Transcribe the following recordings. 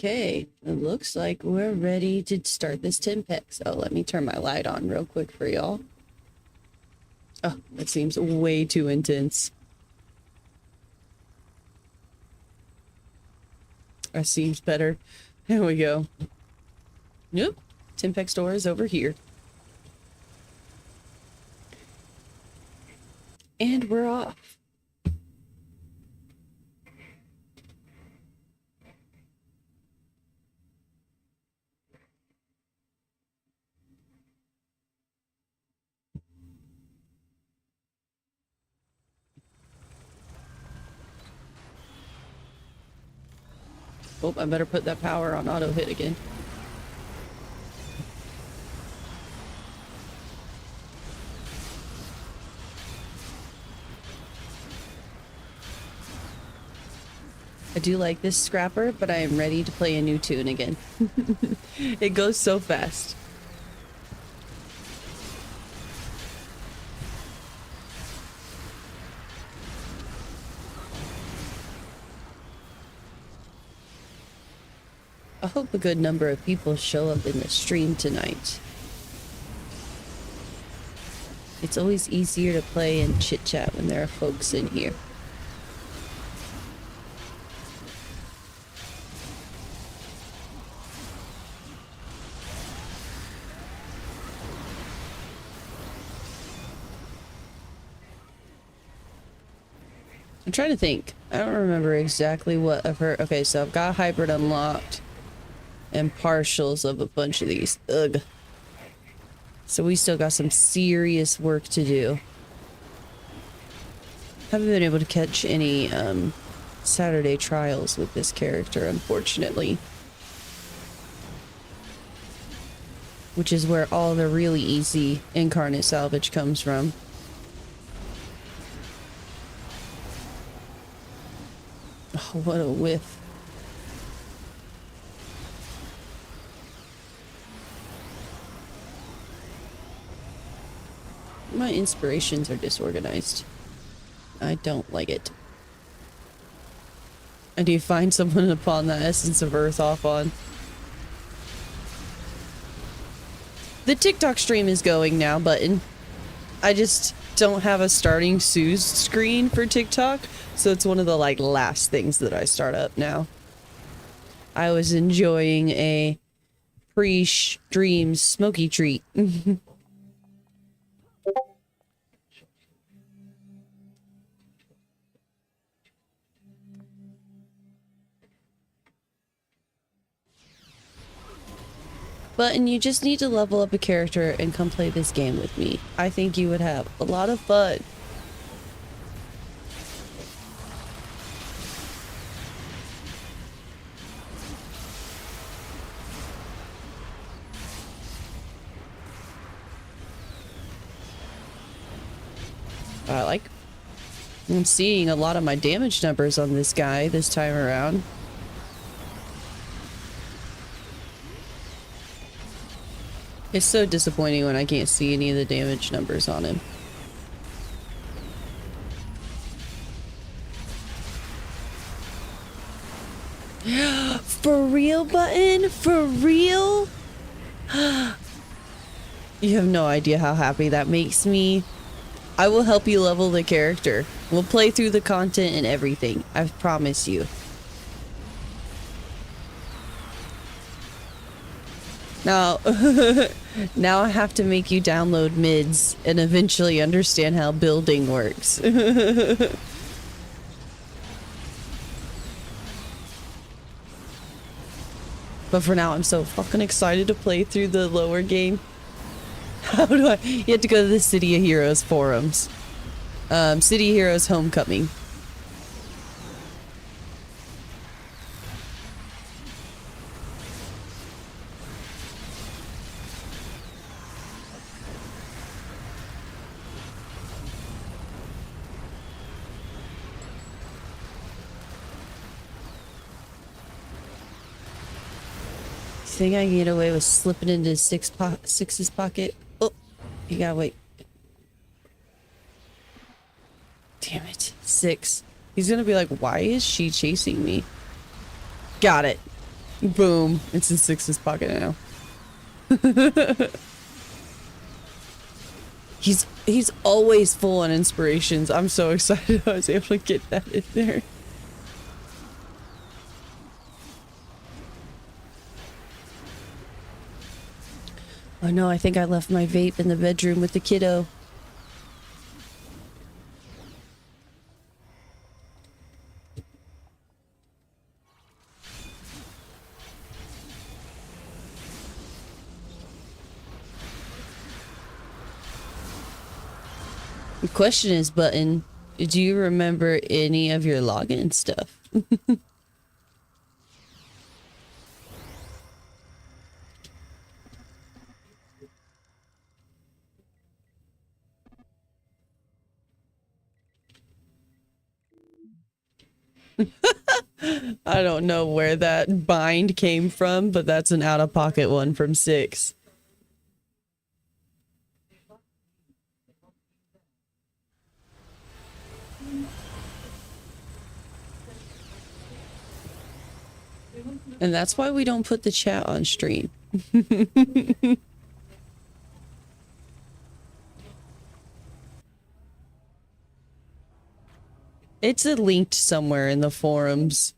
Okay, it looks like we're ready to start this Tinpex. Oh, let me turn my light on real quick for y'all. Oh, that seems way too intense. That seems better. There we go. Nope. Tinpex door is over here. And we're off. Oh, I better put that power on auto hit again. I do like this scrapper, but I am ready to play a new tune again. It goes so fast. I hope a good number of people show up in the stream tonight. It's always easier to play and chit-chat when there are folks in here. I'm trying to think. I don't remember exactly what I've heard. Okay, so I've got hybrid unlocked and partials of a bunch of these. Ugh. So we still got some serious work to do. Haven't been able to catch any Saturday trials with this character, unfortunately. Which is where all the really easy incarnate salvage comes from. Oh, what a whiff. My inspirations are disorganized. I don't like it. I need to find someone to pawn that Essence of Earth off on. The TikTok stream is going now, button. I just don't have a starting Sue's screen for TikTok, so it's one of the like last things that I start up now. I was enjoying a pre-stream smoky treat. Button, you just need to level up a character and come play this game with me. I think you would have a lot of fun. I'm seeing a lot of my damage numbers on this guy this time around. It's so disappointing when I can't see any of the damage numbers on him. For real, Button? For real? You have no idea how happy that makes me. I will help you level the character. We'll play through the content and everything. I promise you. Now, now I have to make you download mids and eventually understand how building works. But for now, I'm so fucking excited to play through the lower game. How do I? You have to go to the City of Heroes forums. City of Heroes Homecoming. Think I can get away with slipping into Six's pocket? Oh, you gotta wait. Damn it. 6. He's gonna be like, why is she chasing me? Got it. Boom. It's in Six's pocket now. He's always full on inspirations. I'm so excited I was able to get that in there. Oh no, I think I left my vape in the bedroom with the kiddo. The question is, Button, do you remember any of your login stuff? I don't know where that bind came from, but that's an out-of-pocket one from Six. And that's why we don't put the chat on stream. It's linked somewhere in the forums.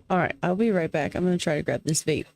All right, I'll be right back. I'm going to try to grab this vape.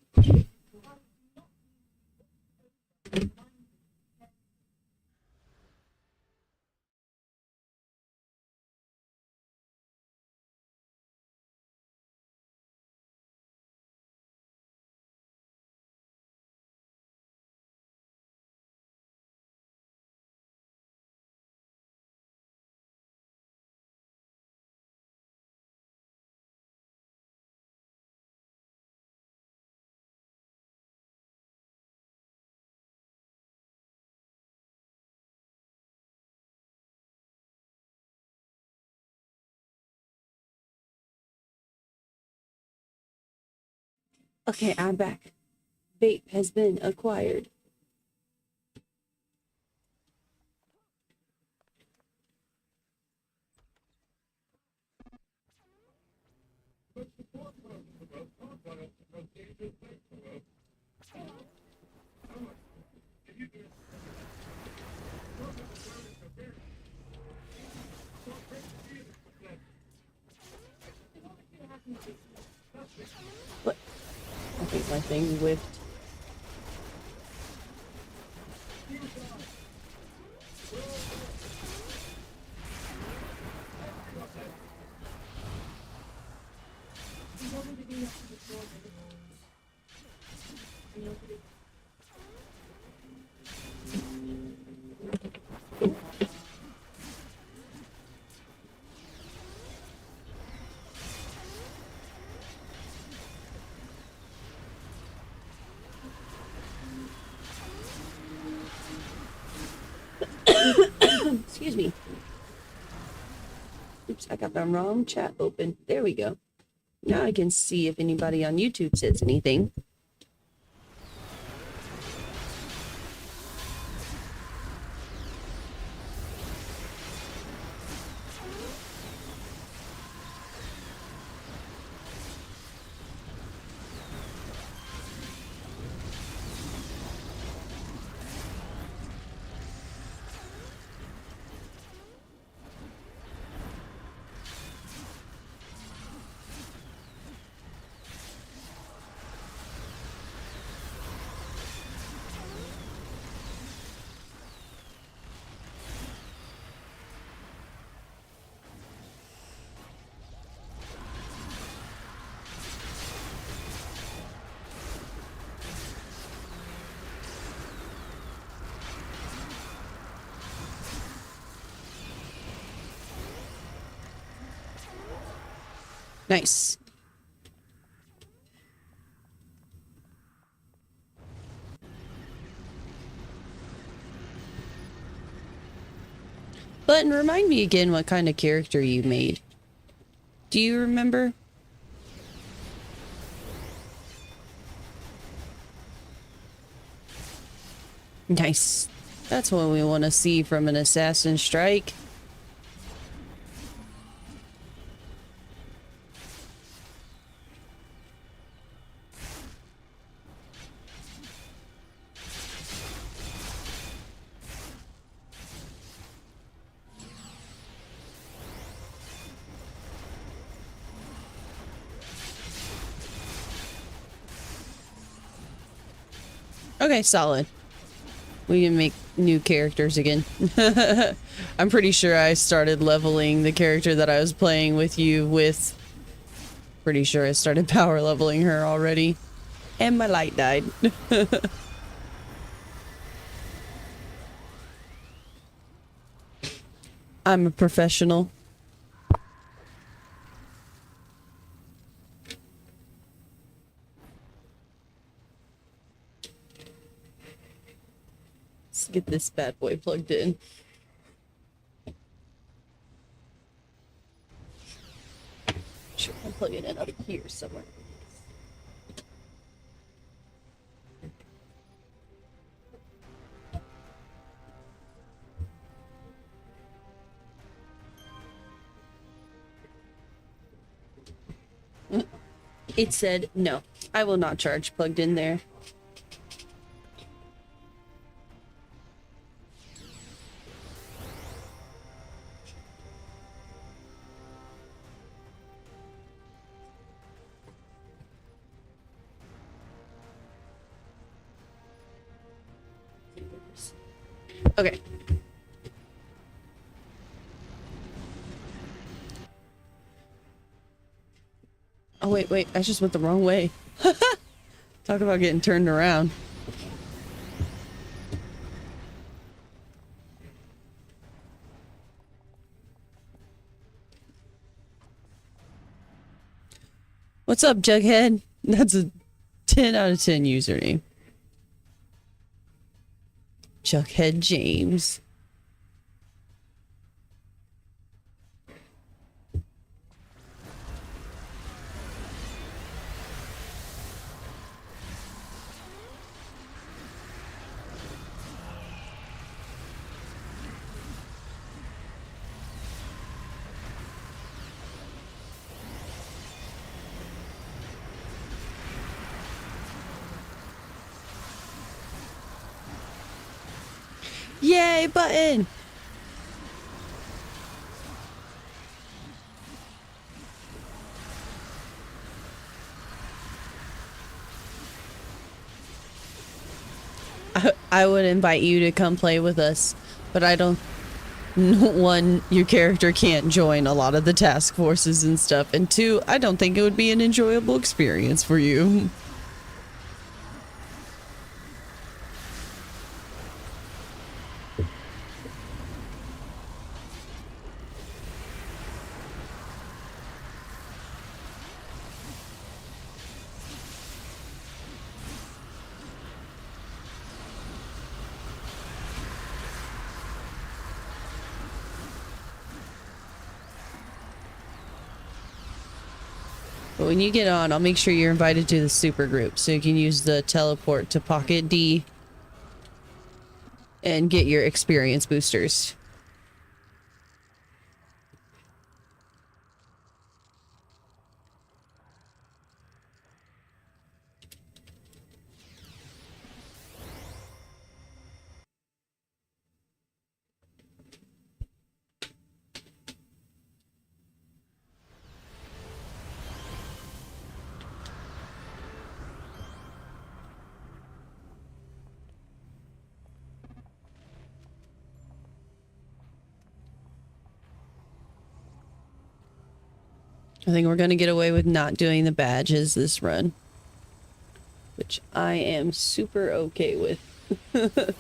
Okay, I'm back. Vape has been acquired. What? I think my thing whiffed. Excuse me. Oops, I got the wrong chat open. There we go. Now I can see if anybody on YouTube says anything. Nice. Button, remind me again what kind of character you made. Do you remember? Nice. That's what we want to see from an assassin strike. Okay, solid. We can make new characters again. I'm pretty sure I started leveling the character that I was playing with you with. Pretty sure I started power leveling her already. And my light died. I'm a professional. Let's get this bad boy plugged in. Sure, I'll plug it in up here somewhere. It said, no, I will not charge plugged in there. Okay. Oh, wait, I just went the wrong way. Talk about getting turned around. What's up, Jughead? That's a 10 out of 10 username. Jughead James. Yay, Button! I would invite you to come play with us, but I don't... One, your character can't join a lot of the task forces and stuff, and two, I don't think it would be an enjoyable experience for you. But when you get on, I'll make sure you're invited to the super group so you can use the teleport to Pocket D and get your experience boosters. I think we're going to get away with not doing the badges this run, which I am super okay with.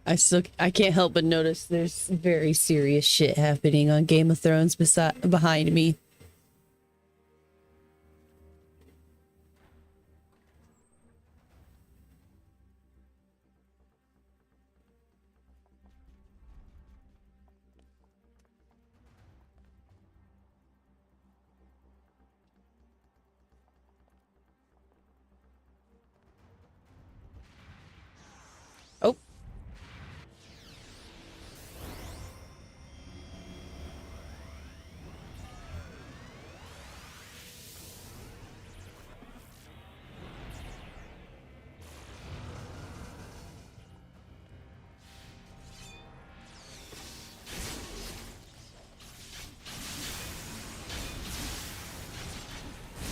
I can't help but notice there's very serious shit happening on Game of Thrones behind me. Oh.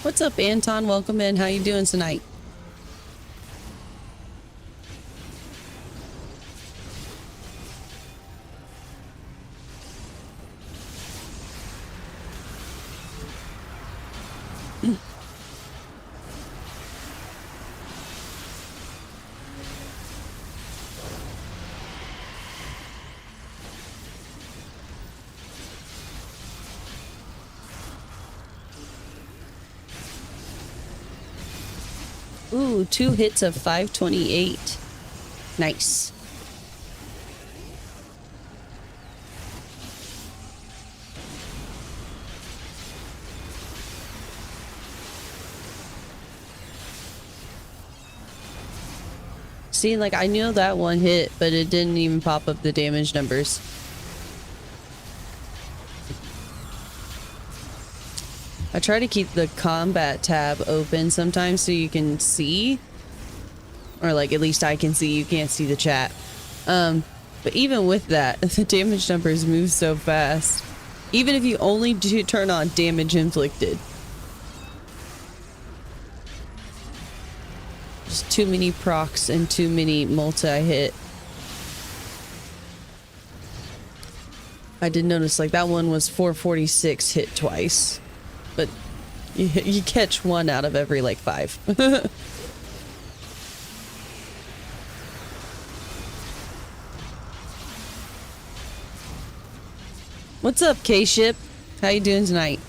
What's up, Anton? Welcome in. How you doing tonight? Ooh, 2 hits of 528. Nice. See, like, I knew that one hit, but it didn't even pop up the damage numbers. I try to keep the combat tab open sometimes so you can see. Or, like, at least I can see. You can't see the chat. But even with that, the damage numbers move so fast. Even if you only turn on damage inflicted. Just too many procs and too many multi-hit. I did notice, like, that one was 446 hit twice. But you catch one out of every, like, 5. What's up, K-Ship? How you doing tonight?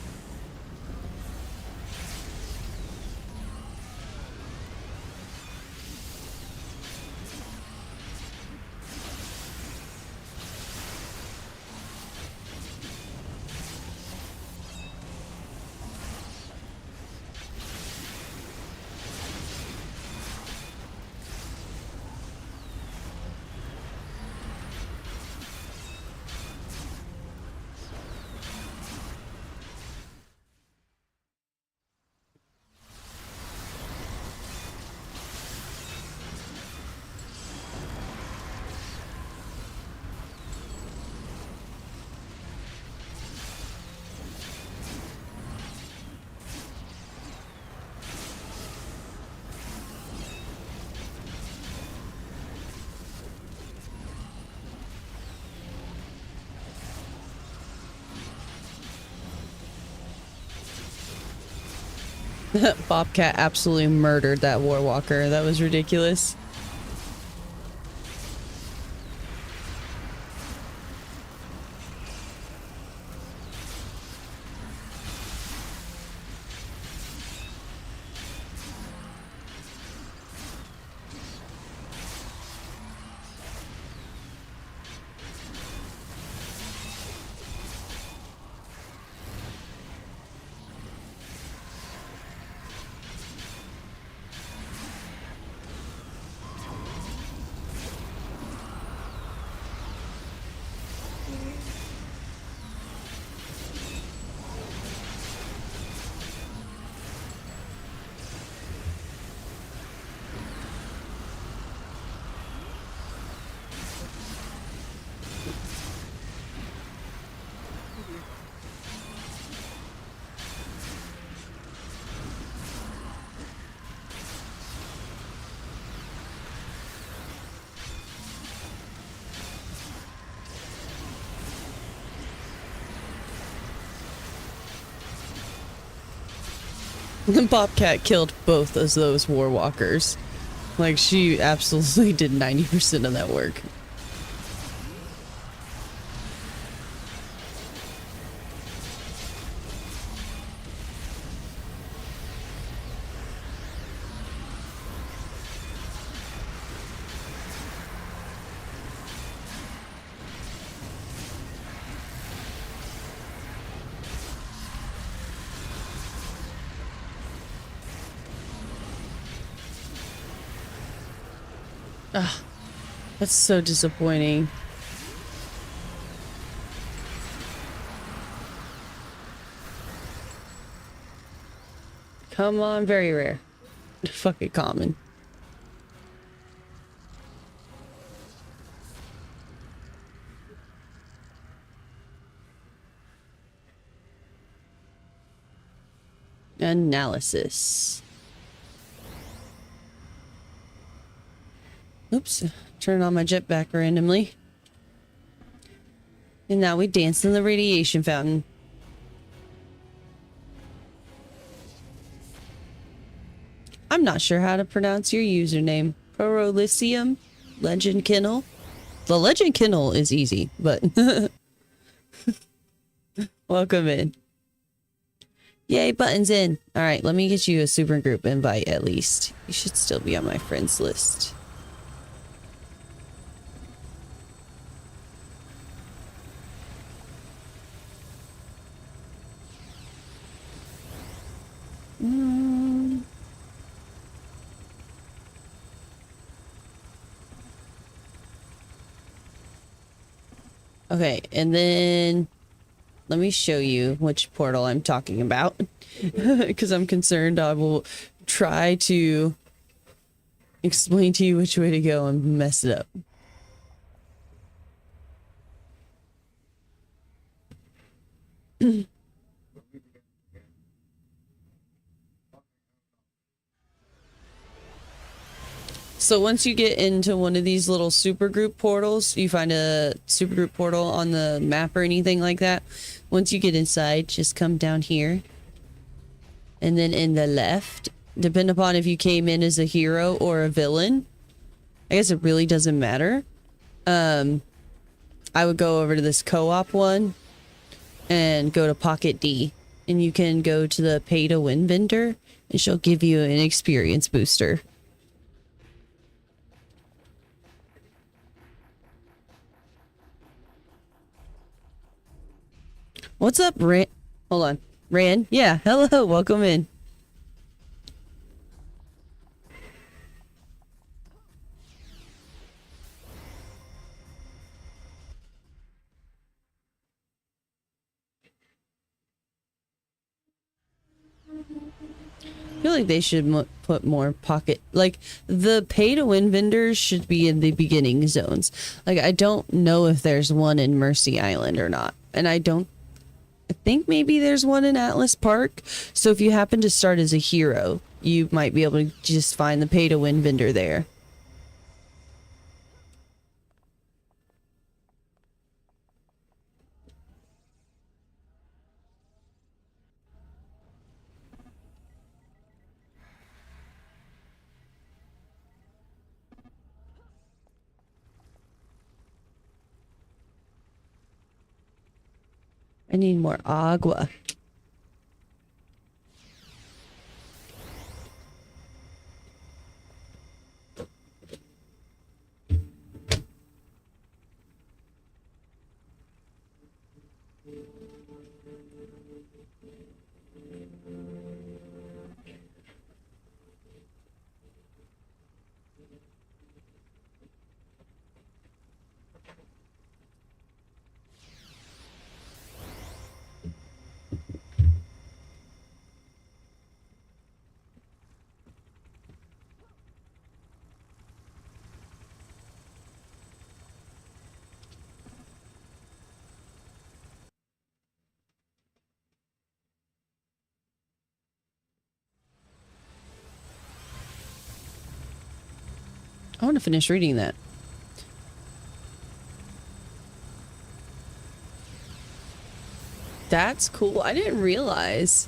Bobcat absolutely murdered that Warwalker. That was ridiculous. Bobcat killed both of those Warwalkers. Like, she absolutely did 90% of that work. Ugh, that's so disappointing. Come on, very rare. Fucking common. Analysis. Oops, turn on my jetpack randomly. And now we dance in the radiation fountain. I'm not sure how to pronounce your username. Prorolicium? Legend Kennel? The Legend Kennel is easy, but... Welcome in. Yay, buttons in. Alright, let me get you a super group invite at least. You should still be on my friends list. Okay, and then let me show you which portal I'm talking about. Because I'm concerned I will try to explain to you which way to go and mess it up. So once you get into one of these little supergroup portals, you find a supergroup portal on the map or anything like that. Once you get inside, just come down here. And then in the left, depending upon if you came in as a hero or a villain, I guess it really doesn't matter. I would go over to this co-op one and go to Pocket D. And you can go to the pay to win vendor and she'll give you an experience booster. What's up, Ran? Hold on. Ran? Yeah, hello, welcome in. I feel like they should put more pocket, like the pay to win vendors should be in the beginning zones. Like I don't know if there's one in Mercy Island or not, and I think maybe there's one in Atlas Park. So if you happen to start as a hero, you might be able to just find the pay to win vendor there. I need more agua. I want to finish reading that. That's cool. I didn't realize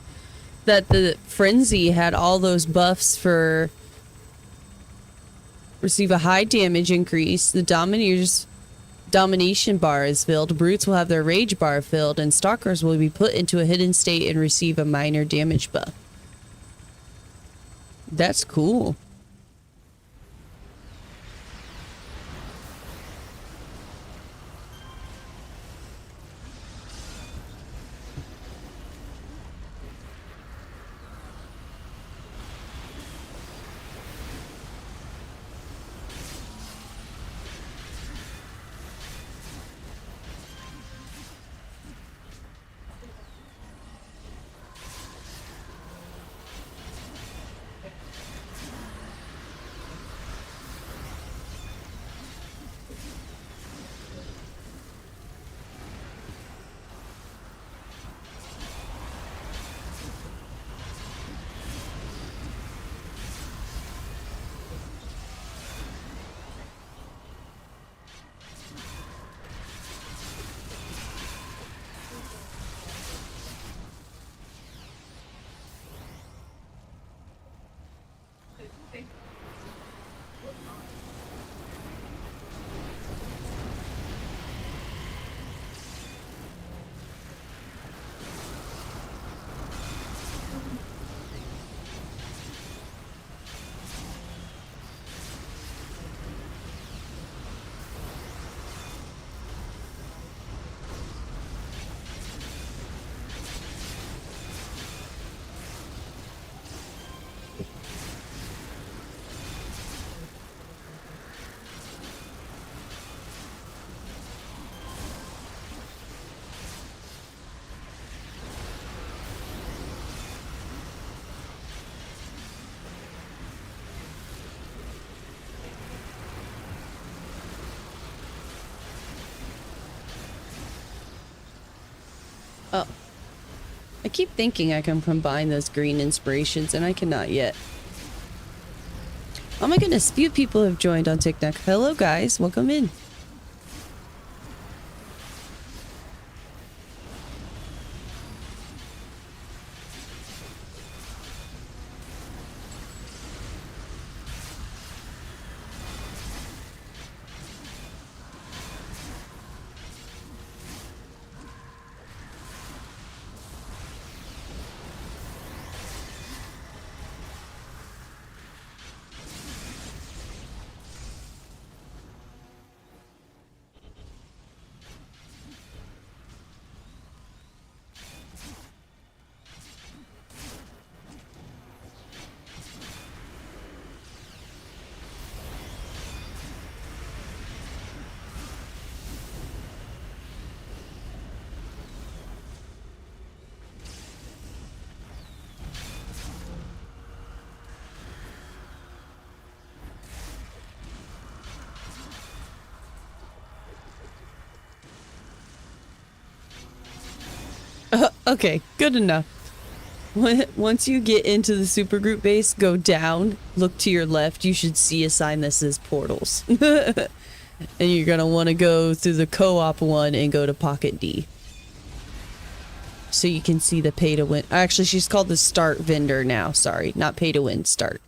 that the frenzy had all those buffs for receive a high damage increase. The Domineer's domination bar is filled. Brutes will have their rage bar filled, and Stalkers will be put into a hidden state and receive a minor damage buff. That's cool. Oh. I keep thinking I can combine those green inspirations, and I cannot yet. Oh my goodness, few people have joined on TikTok. Hello guys, welcome in. Okay, good enough. Once you get into the supergroup base, go down, look to your left, you should see a sign that says portals. And you're gonna want to go through the co-op one and go to Pocket D. So you can see the pay to win. Actually, she's called the start vendor now. Sorry, not pay to win, start.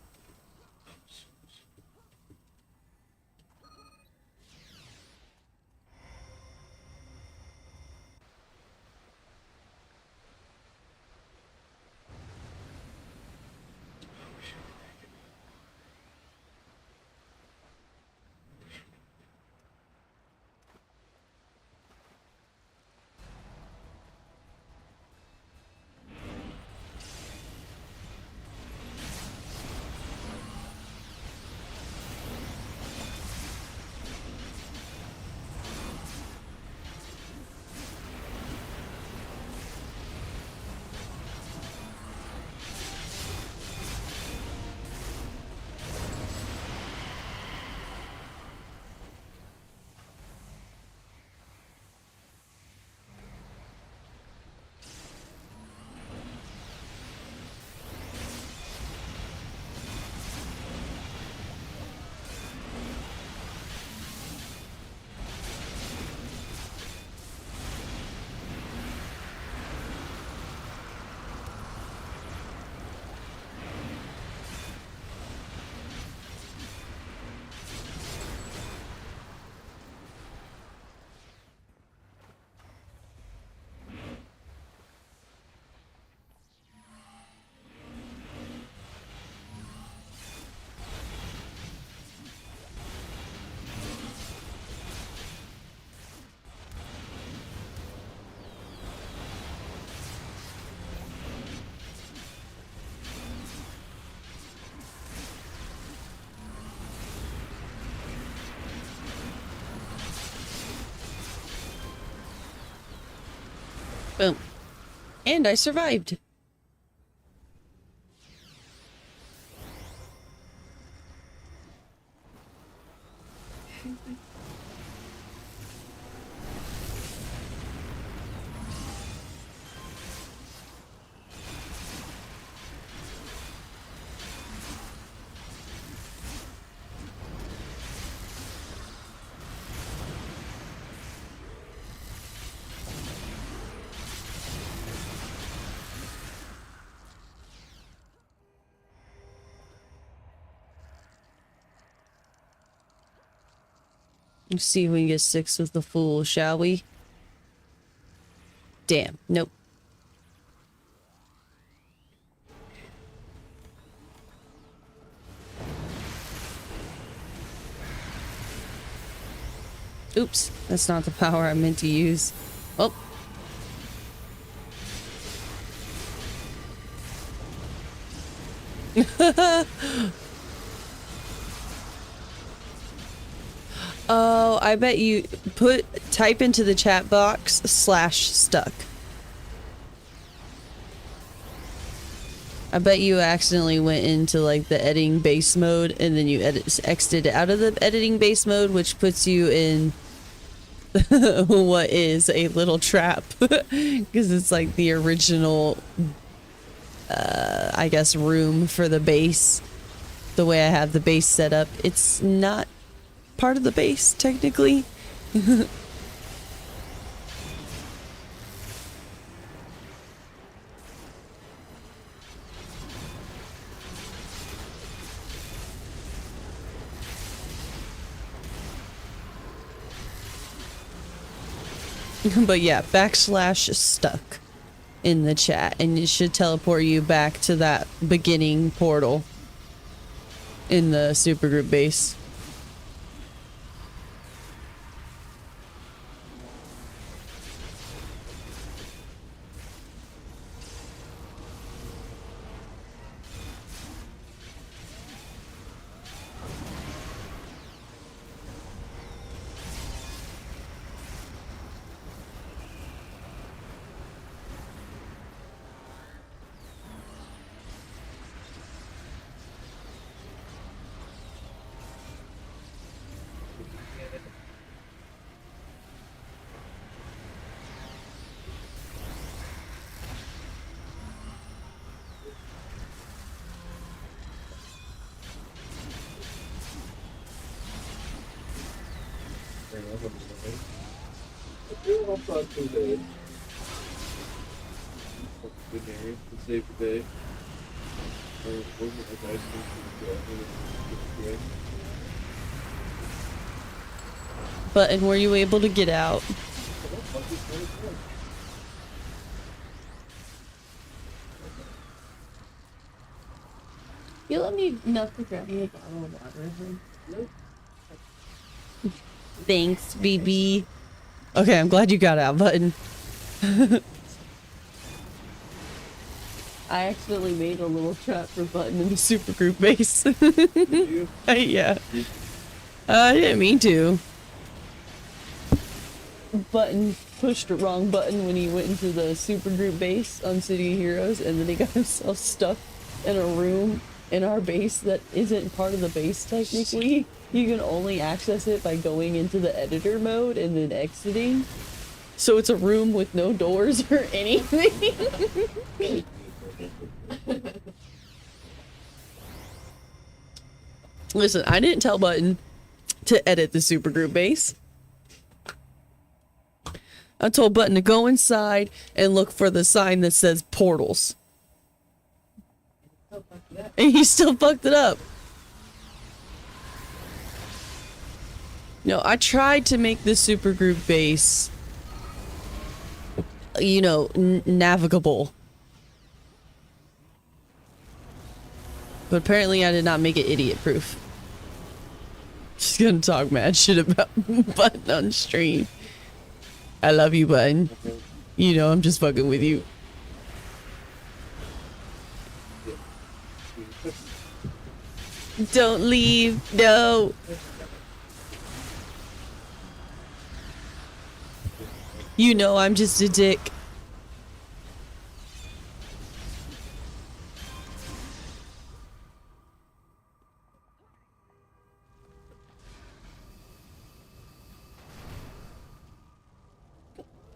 Boom. And I survived. Let's see if we can get 6 with the fool, shall we? Damn, nope. Oops, that's not the power I meant to use. Oh. Oh, I bet you type into the chat box /stuck. I bet you accidentally went into like the editing base mode and then you exited out of the editing base mode, which puts you in what is a little trap because it's like the original I guess room for the base. The way I have the base set up, it's not part of the base technically. But yeah, backslash stuck in the chat and it should teleport you back to that beginning portal in the supergroup base. Button, were you able to get out? You let me enough to grab me a bottle of water. Nope. Thanks, BB. Okay, I'm glad you got out, Button. I accidentally made a little trap for Button in the supergroup base. Yeah. I didn't mean to. Button pushed the wrong button when he went into the supergroup base on City of Heroes, and then he got himself stuck in a room in our base that isn't part of the base technically. You can only access it by going into the editor mode and then exiting. So it's a room with no doors or anything. Listen, I didn't tell Button to edit the supergroup base. I told Button to go inside and look for the sign that says portals. And he still fucked it up. No, I tried to make the supergroup base, you know, navigable. But apparently I did not make it idiot-proof. Just gonna talk mad shit about Button on stream. I love you, Button. You know I'm just fucking with you. Don't leave, no. You know I'm just a dick.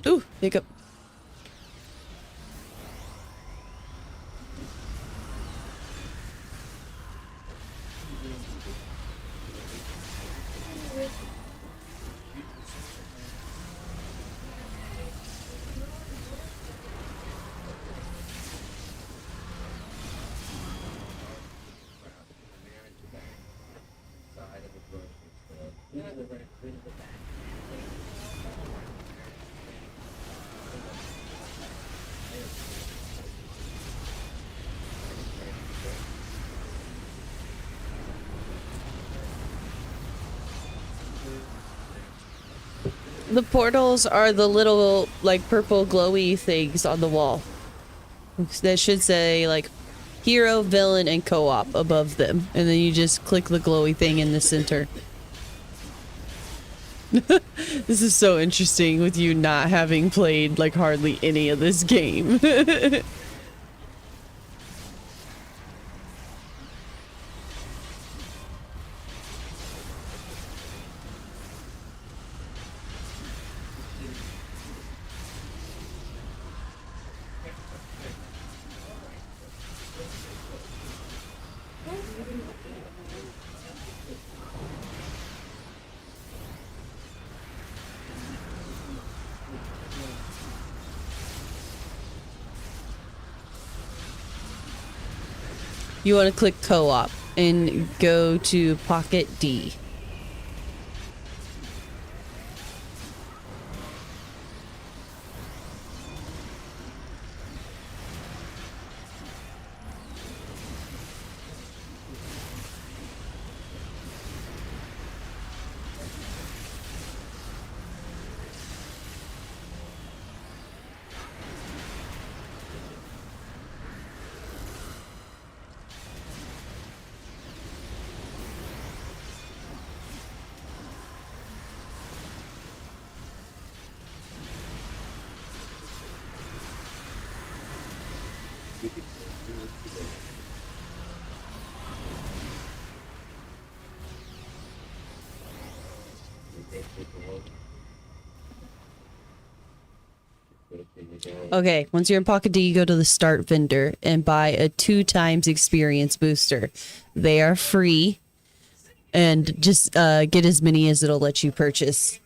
Ooh, hiccup. The portals are the little, like, purple glowy things on the wall. That should say, like, hero, villain, and co-op above them. And then you just click the glowy thing in the center. This is so interesting with you not having played, like, hardly any of this game. You want to click co-op and go to Pocket D. Okay, once you're in Pocket D, you go to the start vendor and buy a 2x experience booster. They are free, and just get as many as it'll let you purchase.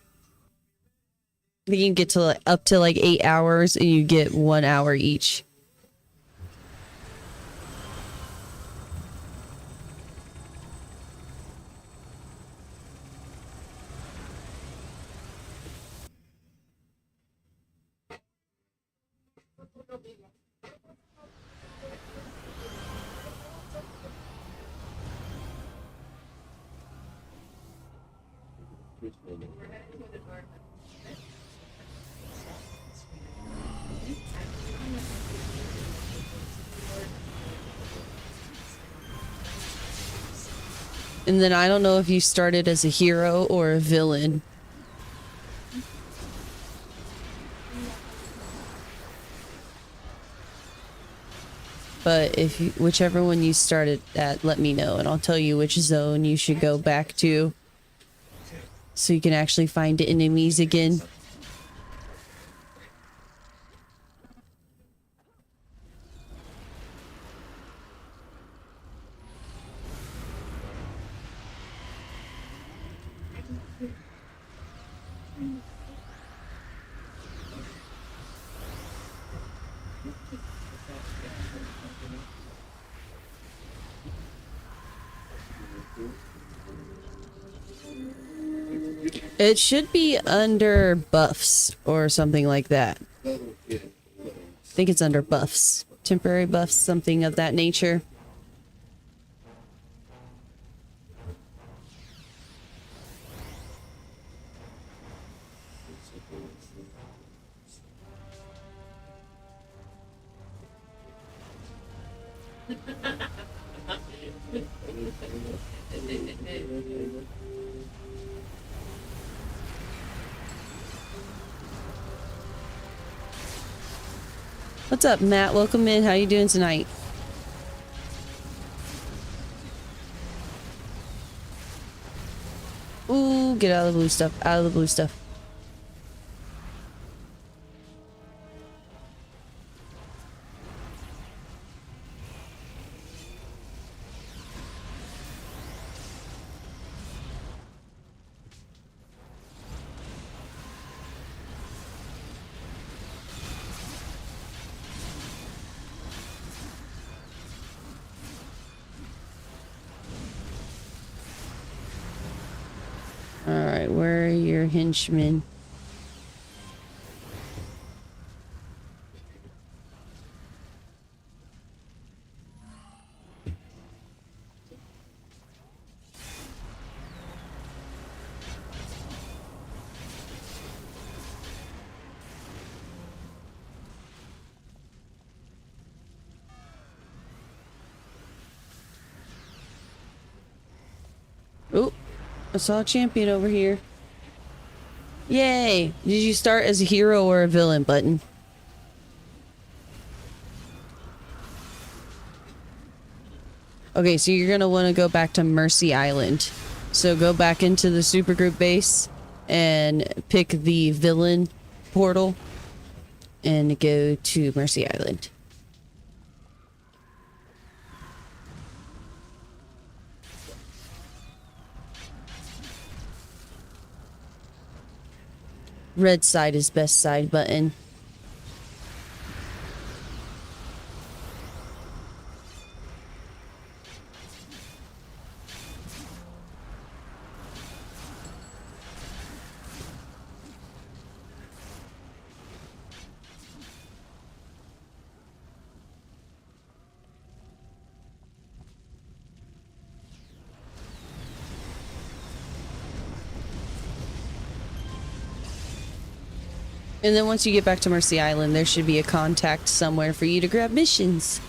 You can get to up to like 8 hours, and you get 1 hour each. And then I don't know if you started as a hero or a villain. But if you, whichever one you started at, let me know, and I'll tell you which zone you should go back to, so you can actually find enemies again. It should be under buffs or something like that. I think it's under buffs. Temporary buffs, something of that nature. What's up, Matt? Welcome in. How you doing tonight? Ooh, get out of the blue stuff. Out of the blue stuff. Alright, where are your henchmen? Oh, I saw a champion over here. Yay! Did you start as a hero or a villain, Button? Okay, so you're gonna want to go back to Mercy Island. So go back into the supergroup base and pick the villain portal and go to Mercy Island. Red side is best side, Button. And then once you get back to Mercy Island, there should be a contact somewhere for you to grab missions.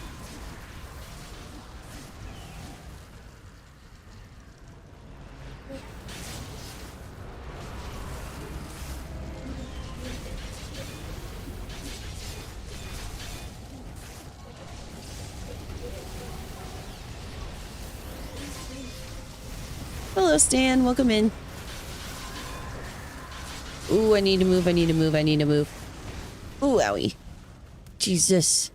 Hello, Stan. Welcome in. Ooh, I need to move. I need to move. I need to move. Ooh, owie. Jesus.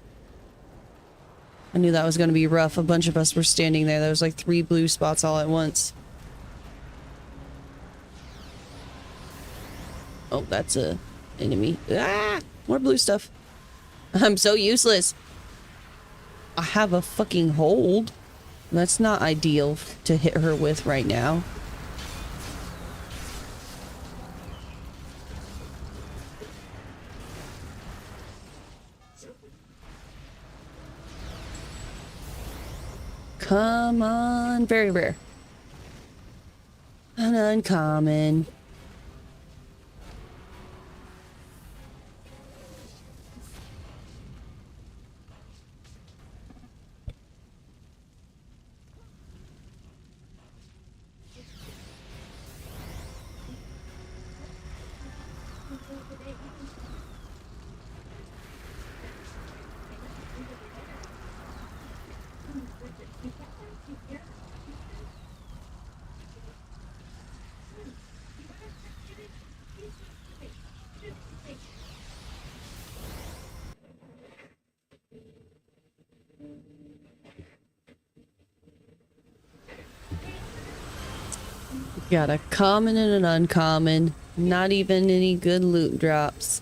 I knew that was going to be rough. A bunch of us were standing there. There was like 3 blue spots all at once. Oh, that's a enemy. Ah! More blue stuff. I'm so useless. I have a fucking hold. That's not ideal to hit her with right now. Come on. Very rare. An uncommon. Got a common and an uncommon. Not even any good loot drops.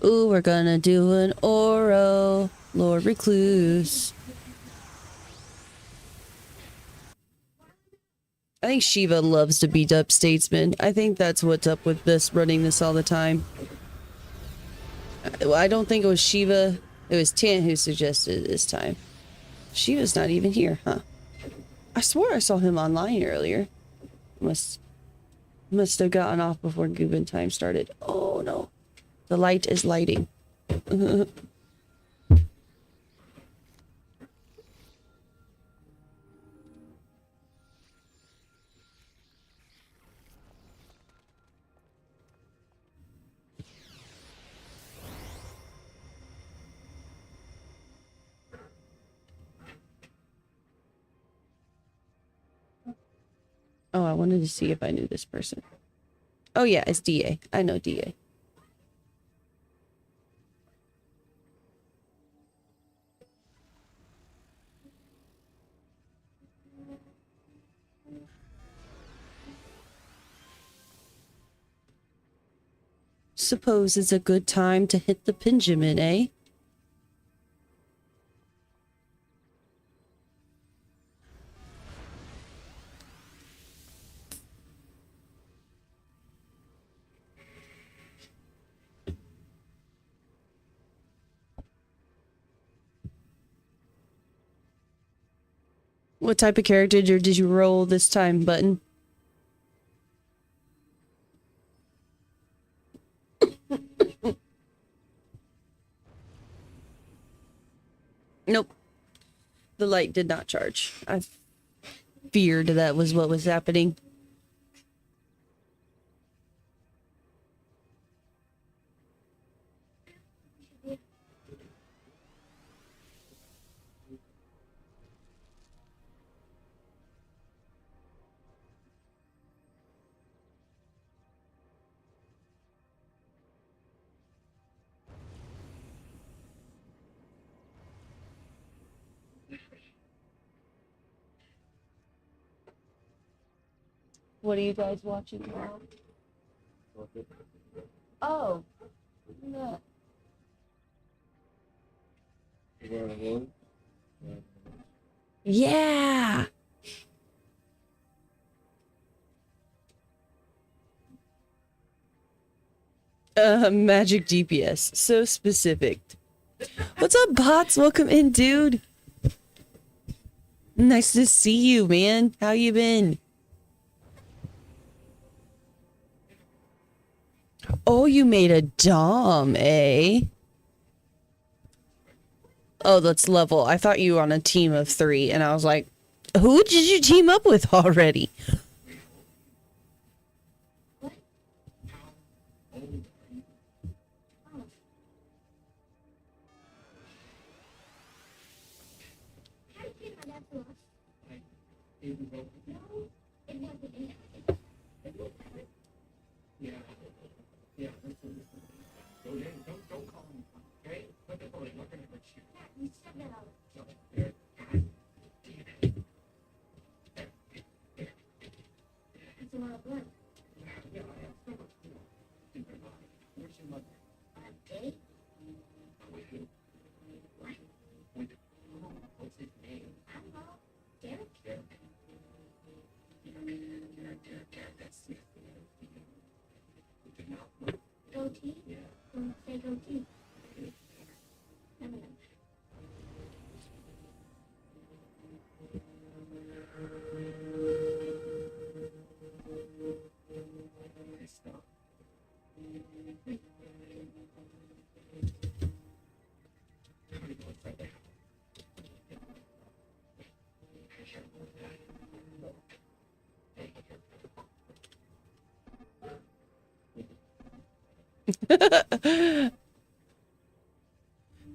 Ooh, we're gonna do an Oro, Lord Recluse. I think Shiva loves to beat up statesmen. I think that's what's up with this, running this all the time. I don't think it was Shiva. It was Tant who suggested it this time. Shiva's not even here, huh? I swore I saw him online earlier. Must have gotten off before Goobin time started. Oh no. The light is lighting. Oh, I wanted to see if I knew this person. Oh yeah, it's DA. I know DA. Suppose it's a good time to hit the Benjamin, eh? What type of character did you roll this time, Button? Nope. The light did not charge. I feared that was what was happening. What are you guys watching now? Oh, no. Yeah. Magic GPS. So specific. What's up, bots? Welcome in, dude. Nice to see you, man. How you been? Oh, you made a Dom, eh? Oh, that's level. I thought you were on a team of 3, and I was like, who did you team up with already?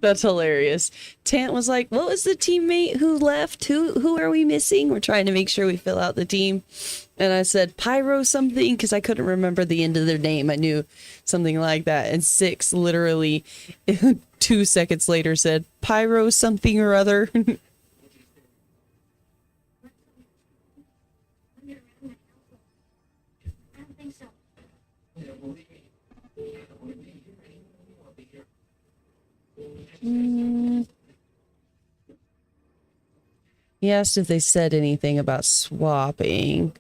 That's hilarious. Tant was like, what was the teammate who left? Who are we missing? We're trying to make sure we fill out the team. And I said, Pyro something, because I couldn't remember the end of their name. I knew something like that. And Six literally 2 seconds later said, Pyro something or other. He asked if they said anything about swapping.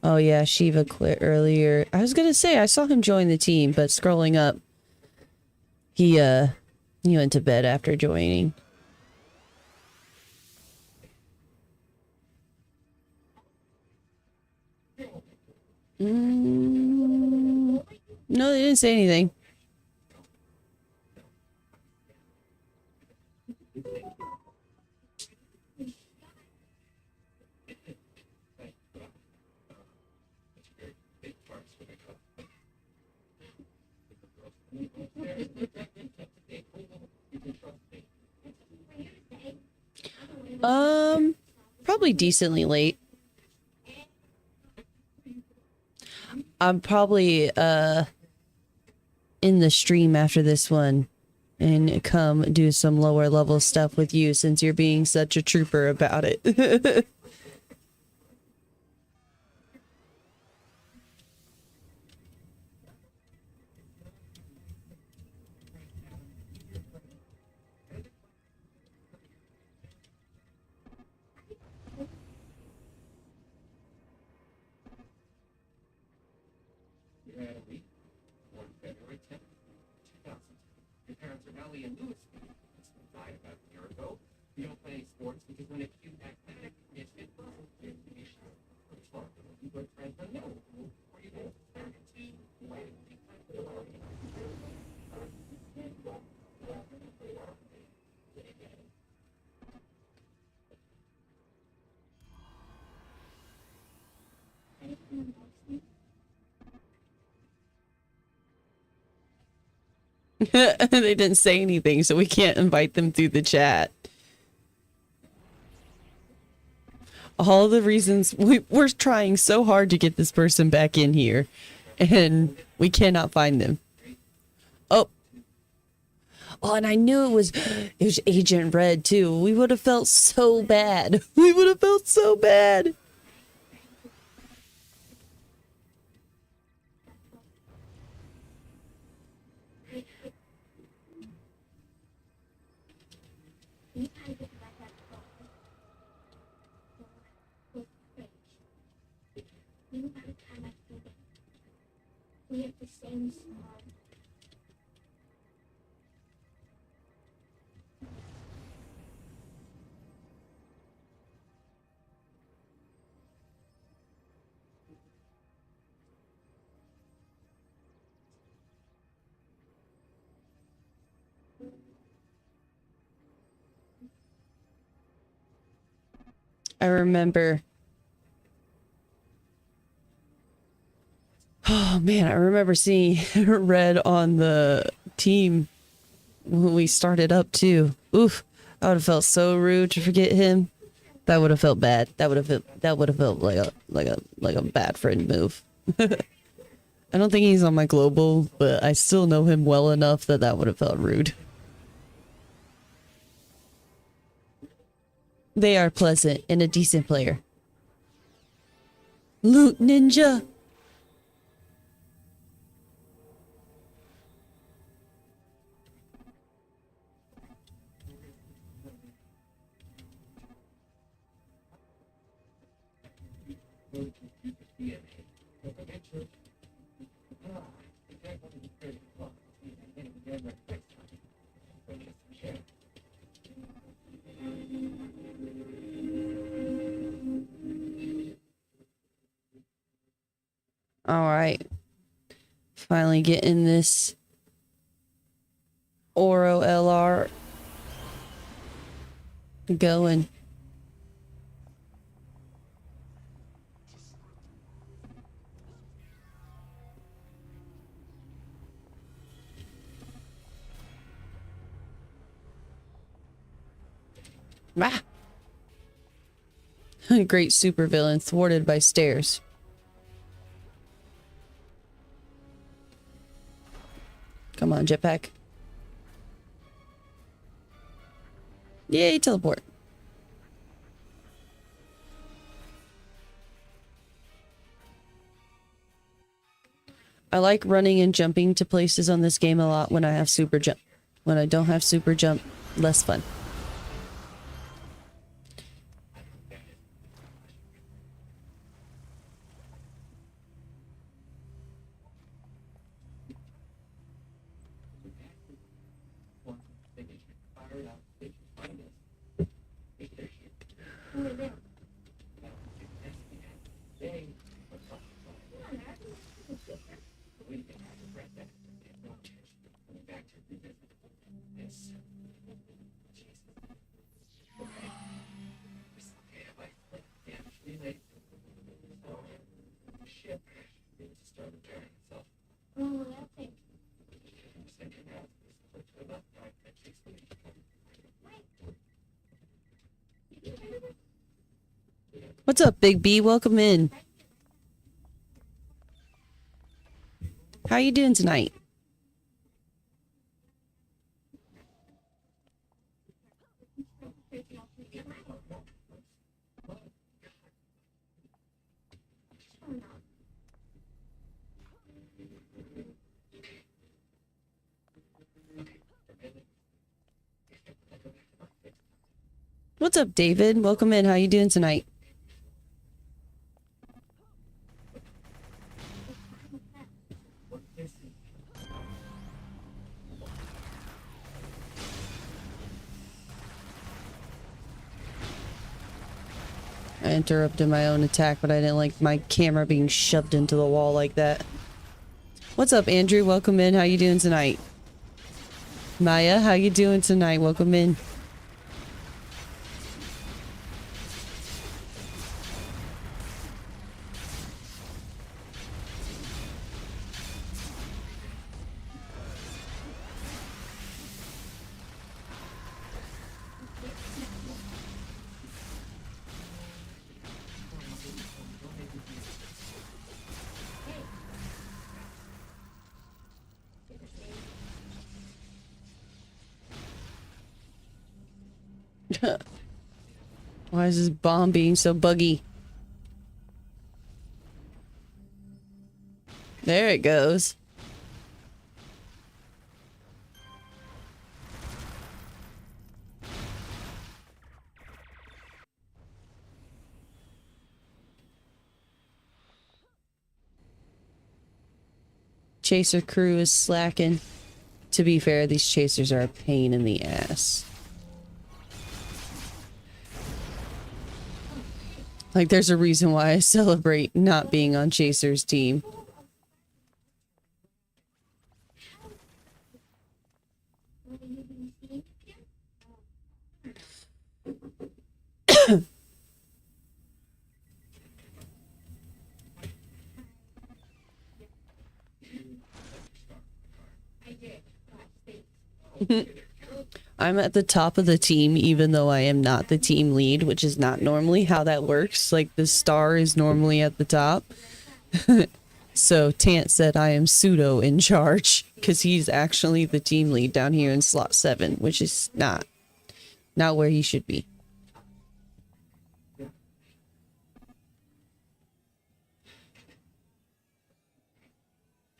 Oh yeah, Shiva quit earlier. I was gonna say I saw him join the team, but scrolling up, he went to bed after joining. No, they didn't say anything. Probably decently late. I'm probably in the stream after this one and come do some lower level stuff with you since you're being such a trooper about it. They didn't say anything, so we can't invite them through the chat. All the reasons we're trying so hard to get this person back in here, and we cannot find them. Oh, and I knew it was Agent Red too. We would have felt so bad. We would have felt so bad. I remember. Oh man, I remember seeing Red on the team when we started up too. Oof, I would have felt so rude to forget him. That would have felt bad. That would have felt like a bad friend move. I don't think he's on my global, but I still know him well enough that that would have felt rude. They are pleasant and a decent player. Loot Ninja. All right. Finally getting this Oro LR going. Ah. Great supervillain thwarted by stairs. Come on, jetpack. Yay, teleport. I like running and jumping to places on this game a lot when I have super jump. When I don't have super jump, less fun. What's up, Big B? Welcome in. How you doing tonight? What's up, David? Welcome in. How you doing tonight? I interrupted my own attack, but I didn't like my camera being shoved into the wall like that. What's up, Andrew? Welcome in. How you doing tonight? Maya, how you doing tonight? Welcome in. Why is this bomb being so buggy? There it goes. Chaser crew is slacking. To be fair, these chasers are a pain in the ass. Like, there's a reason why I celebrate not being on Chaser's team. I'm at the top of the team even though I am not the team lead, which is not normally how that works. Like, the star is normally at the top. So Tant said I am pseudo in charge because he's actually the team lead down here in slot 7, which is not where he should be.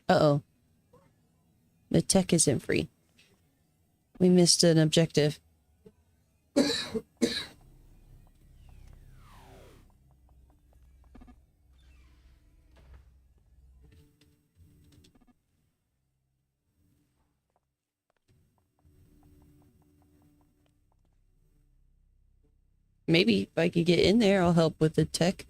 Uh-oh. The tech isn't free. We missed an objective. Maybe if I could get in there, I'll help with the tech.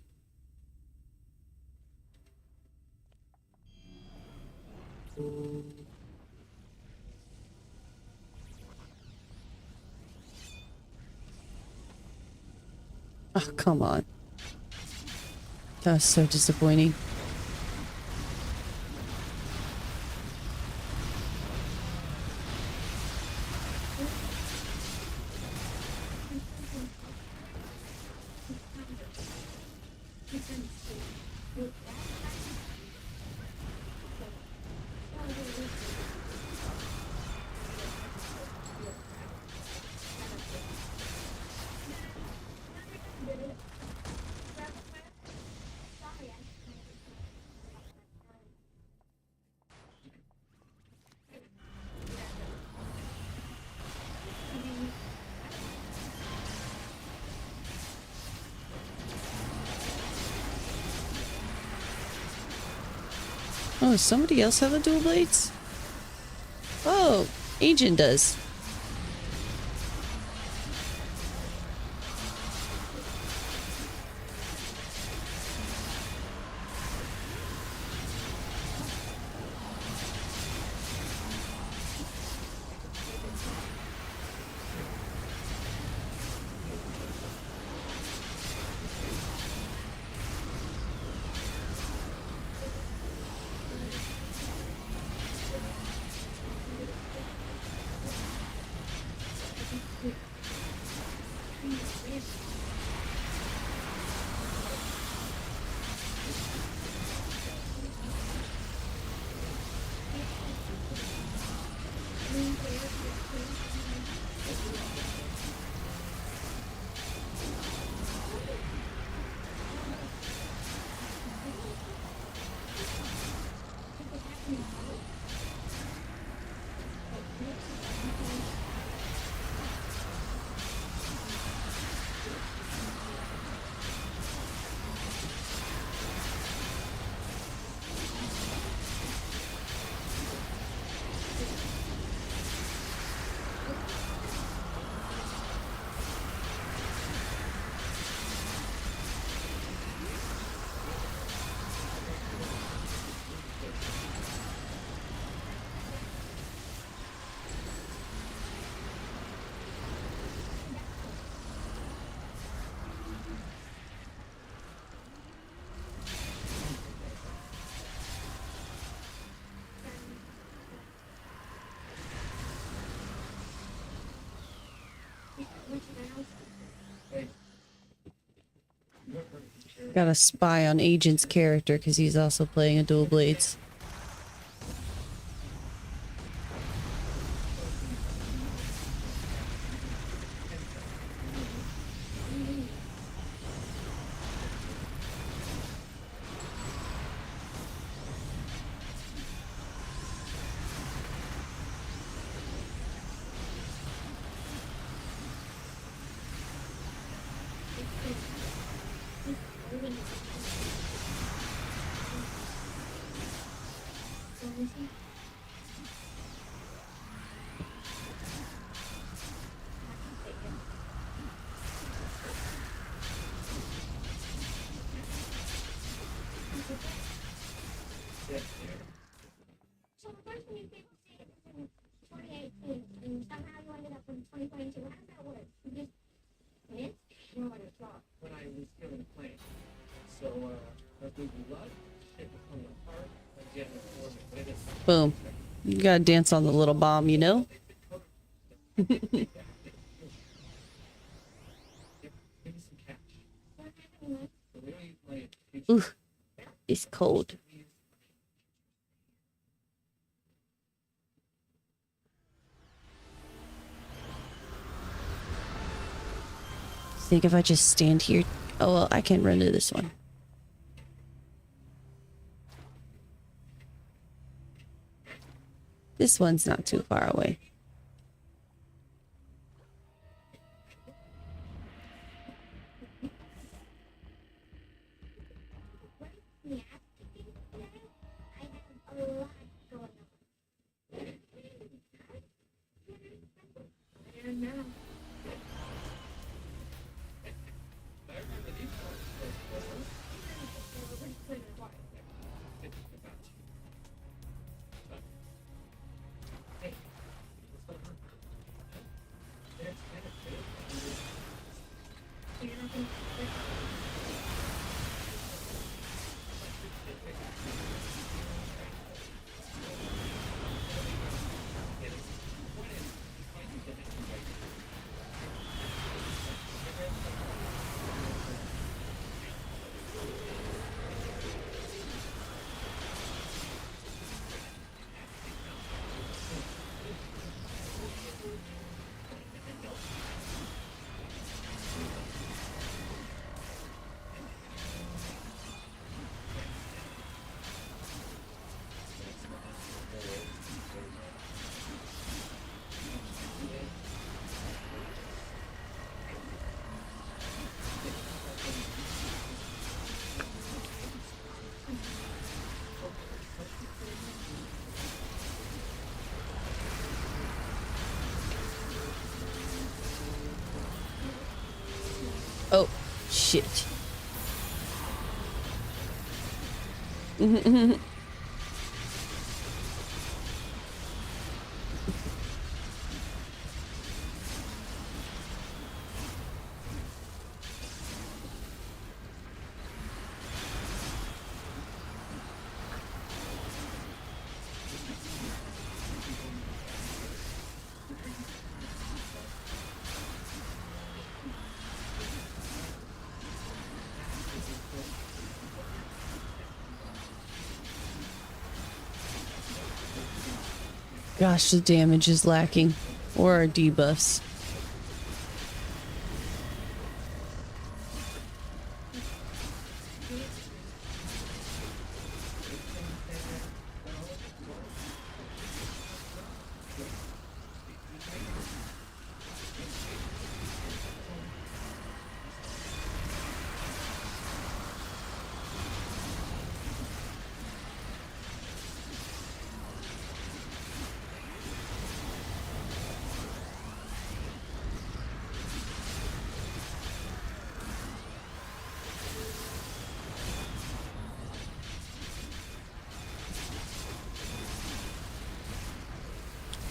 Oh, come on. That was so disappointing. Oh, does somebody else have the dual blades? Oh, Agent does. Got a spy on Agent's character because he's also playing a dual blades. Boom. You gotta dance on the little bomb, you know? Ooh, it's cold. Think if I just stand here. Oh, well, I can run to this one. This one's not too far away. Oh, shit. Gosh, the damage is lacking. Or our debuffs.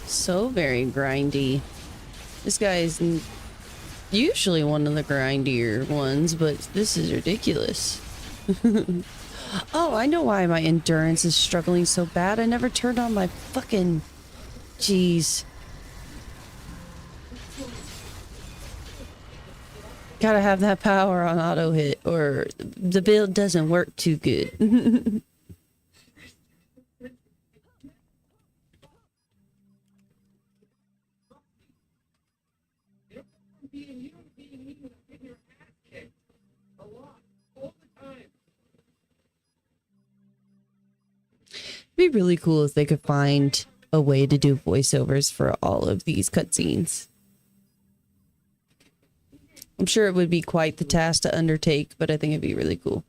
So very grindy. This guy is usually one of the grindier ones, but this is ridiculous. Oh, I know why my endurance is struggling so bad. I never turned on my fucking... Jeez. Gotta have that power on auto hit or the build doesn't work too good. It'd be really cool if they could find a way to do voiceovers for all of these cutscenes. I'm sure it would be quite the task to undertake, but I think it'd be really cool.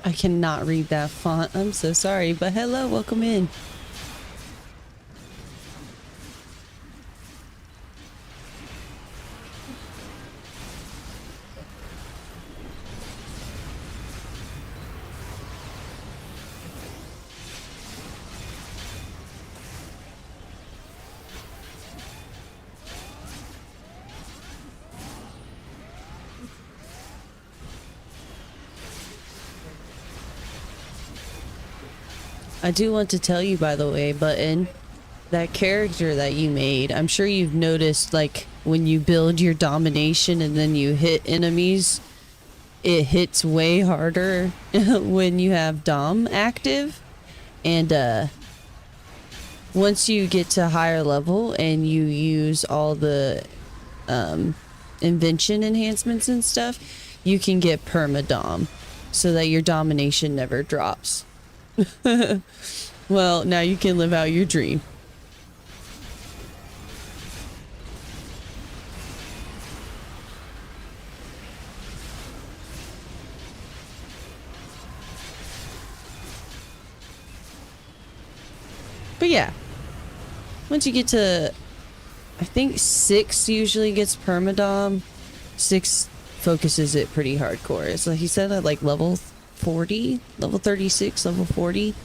I cannot read that font. I'm so sorry, but hello, welcome in. I do want to tell you, by the way, Button, that character that you made, I'm sure you've noticed, like, when you build your domination and then you hit enemies, it hits way harder when you have Dom active. And, once you get to higher level and you use all the, invention enhancements and stuff, you can get perma-dom so that your domination never drops. Well, now you can live out your dream. But yeah, once you get to, I think 6 usually gets permadom. 6 focuses it pretty hardcore. So he said at like level 40, level 36, level 40.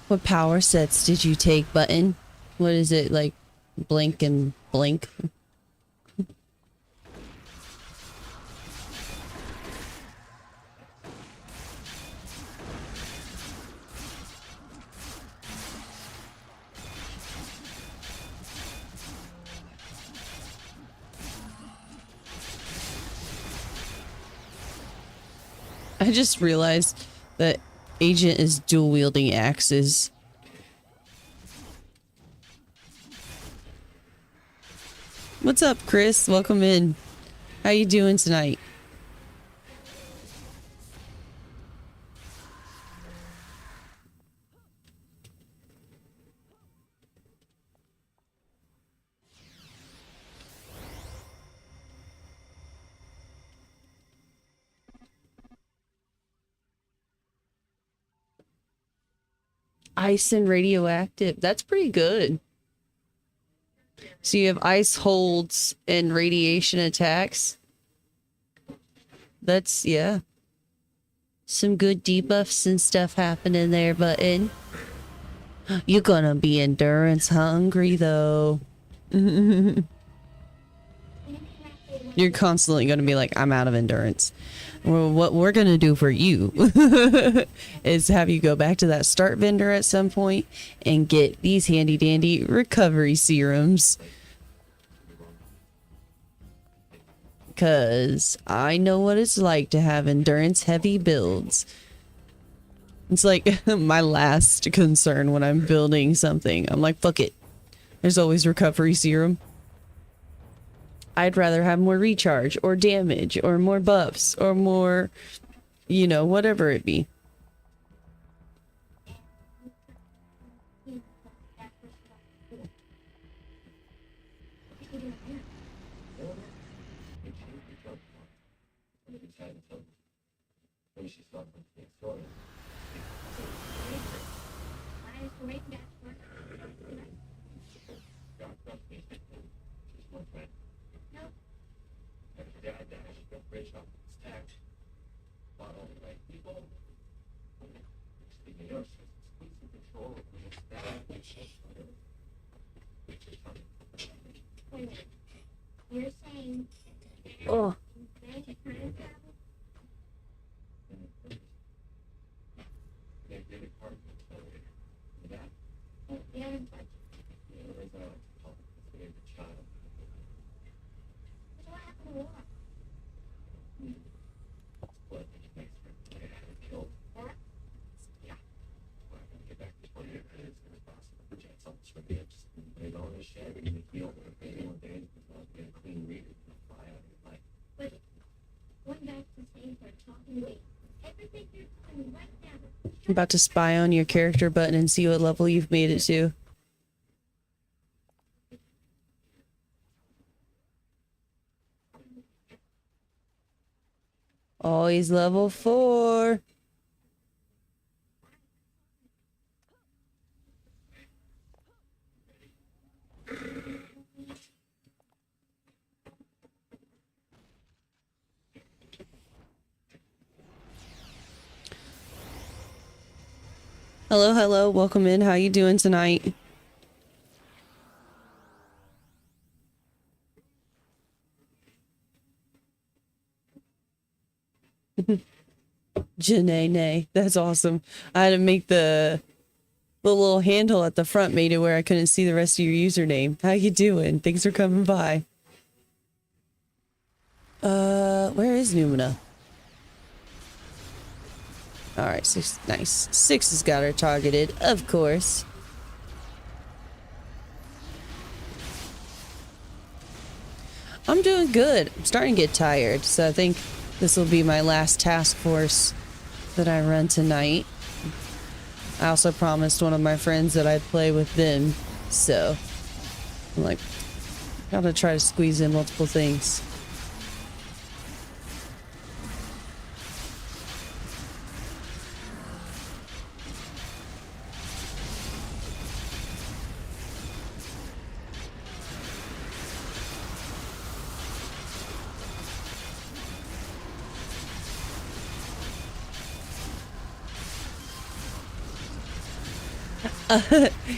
What power sets did you take, Button? What is it, like blink and blink? I just realized that Agent is dual wielding axes. What's up, Chris? Welcome in. How you doing tonight? Ice and radioactive. That's pretty good. So you have ice holds and radiation attacks. That's, yeah. Some good debuffs and stuff happening there, Button. You're gonna be endurance hungry, though. You're constantly gonna be like, I'm out of endurance. Well, what we're gonna do for you is have you go back to that start vendor at some point and get these handy dandy recovery serums. Because I know what it's like to have endurance heavy builds. It's like my last concern when I'm building something. I'm like, fuck it. There's always recovery serum. I'd rather have more recharge or damage or more buffs or more, you know, whatever it be. You're saying, Oh. I'm about to spy on your character button and see what level you've made it to. Oh, he's level 4. Hello, hello, welcome in. How you doing tonight? Janae, nay. That's awesome. I had to make the little handle at the front made it where I couldn't see the rest of your username. How you doing? Thanks for coming by. Where is Numina? Alright, 6, nice. 6 has got her targeted, of course. I'm doing good. I'm starting to get tired, so I think this will be my last task force that I run tonight. I also promised one of my friends that I'd play with them, so I'm like, gotta try to squeeze in multiple things.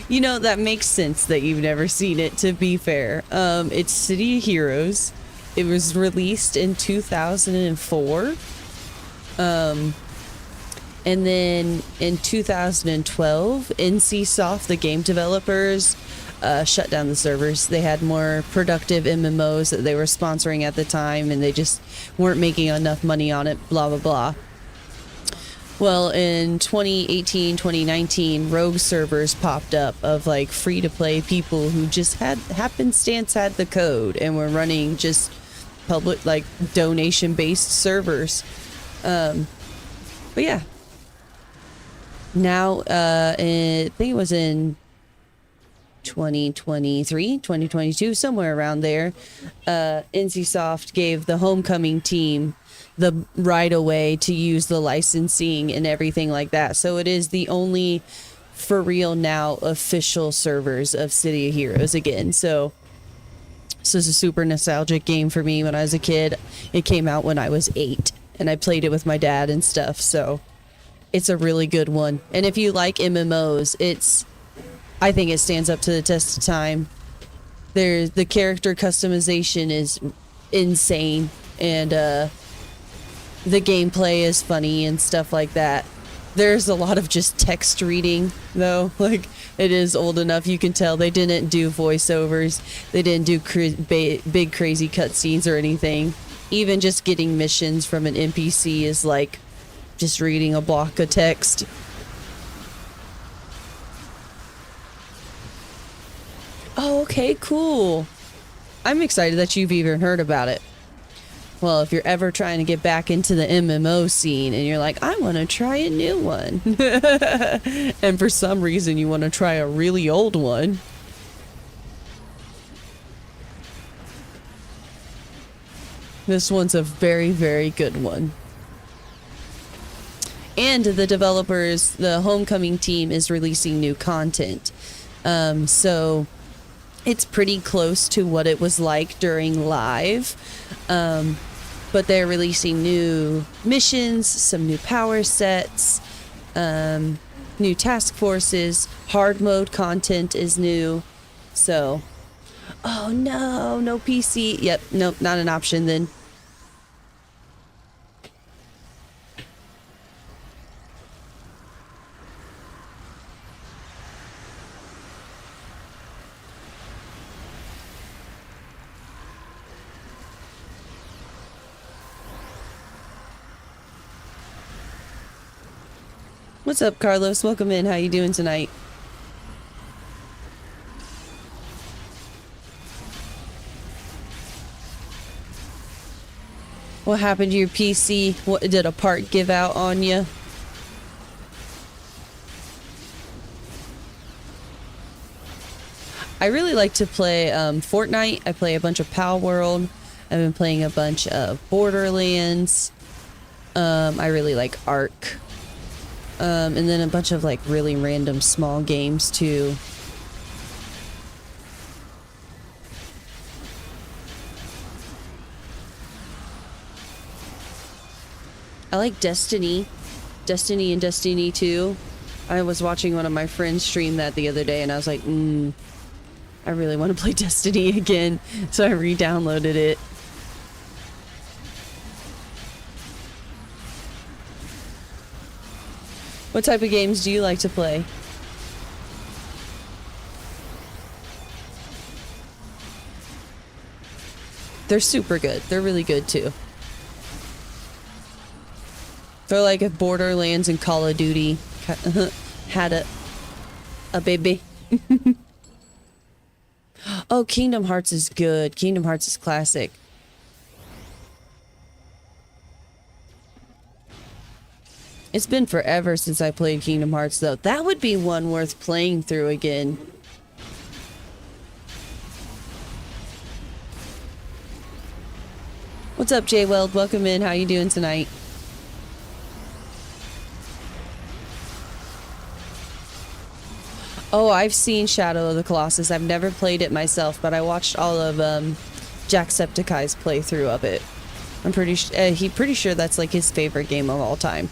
You know, that makes sense that you've never seen it, to be fair. It's City of Heroes. It was released in 2004. And then in 2012, NCSoft, the game developers, shut down the servers. They had more productive MMOs that they were sponsoring at the time, and they just weren't making enough money on it, blah, blah, blah. Well, in 2018, 2019, rogue servers popped up of like free-to-play people who just had happenstance had the code and were running just public, like, donation-based servers. But yeah. Now, I think it was in 2023, 2022, somewhere around there, NCSoft gave the Homecoming team the right away to use the licensing and everything like that. So it is the only, for real now, official servers of City of Heroes again. So this is a super nostalgic game for me when I was a kid. It came out when I was 8, and I played it with my dad and stuff. So it's a really good one. And if you like MMOs, I think it stands up to the test of time. The character customization is insane, and the gameplay is funny and stuff like that. There's a lot of just text reading, though. Like, it is old enough, you can tell they didn't do voiceovers. They didn't do big crazy cutscenes or anything. Even just getting missions from an NPC is like just reading a block of text. Oh, okay, cool. I'm excited that you've even heard about it. Well, if you're ever trying to get back into the MMO scene and you're like, I want to try a new one. And for some reason you want to try a really old one. This one's a very, very good one. And the developers, the Homecoming team, is releasing new content. So it's pretty close to what it was like during live. But they're releasing new missions, some new power sets, new task forces, hard mode content is new. So, oh no, no PC. Yep, nope, not an option then. What's up, Carlos? Welcome in. How you doing tonight? What happened to your PC? What did a part give out on you? I really like to play Fortnite. I play a bunch of Pal World. I've been playing a bunch of Borderlands. I really like Ark. And then a bunch of like really random small games too. I like Destiny. Destiny and Destiny 2. I was watching one of my friends stream that the other day and I was like, I really want to play Destiny again. So I re-downloaded it. What type of games do you like to play? They're super good. They're really good too. They're like if Borderlands and Call of Duty had a baby. Oh, Kingdom Hearts is good. Kingdom Hearts is classic. It's been forever since I played Kingdom Hearts though. That would be one worth playing through again. What's up, Jay Weld? Welcome in. How you doing tonight? Oh, I've seen Shadow of the Colossus. I've never played it myself, but I watched all of Jacksepticeye's playthrough of it. I'm pretty sure that's like his favorite game of all time.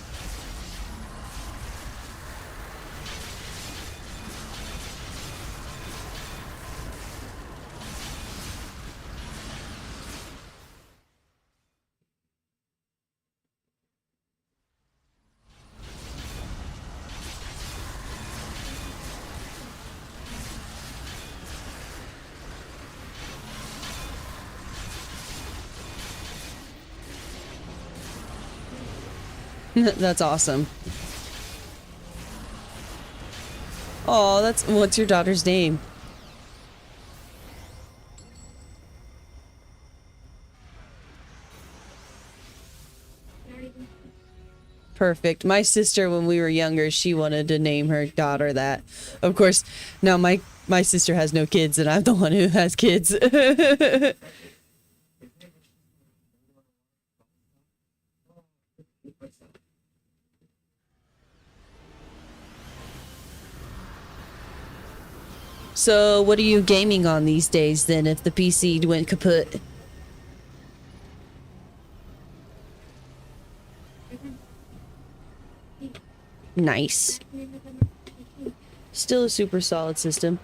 That's awesome. Oh, what's your daughter's name? Perfect. My sister, when we were younger, she wanted to name her daughter that. Of course, now my sister has no kids, and I'm the one who has kids. So, what are you gaming on these days then if the PC went kaput? Nice. Still a super solid system.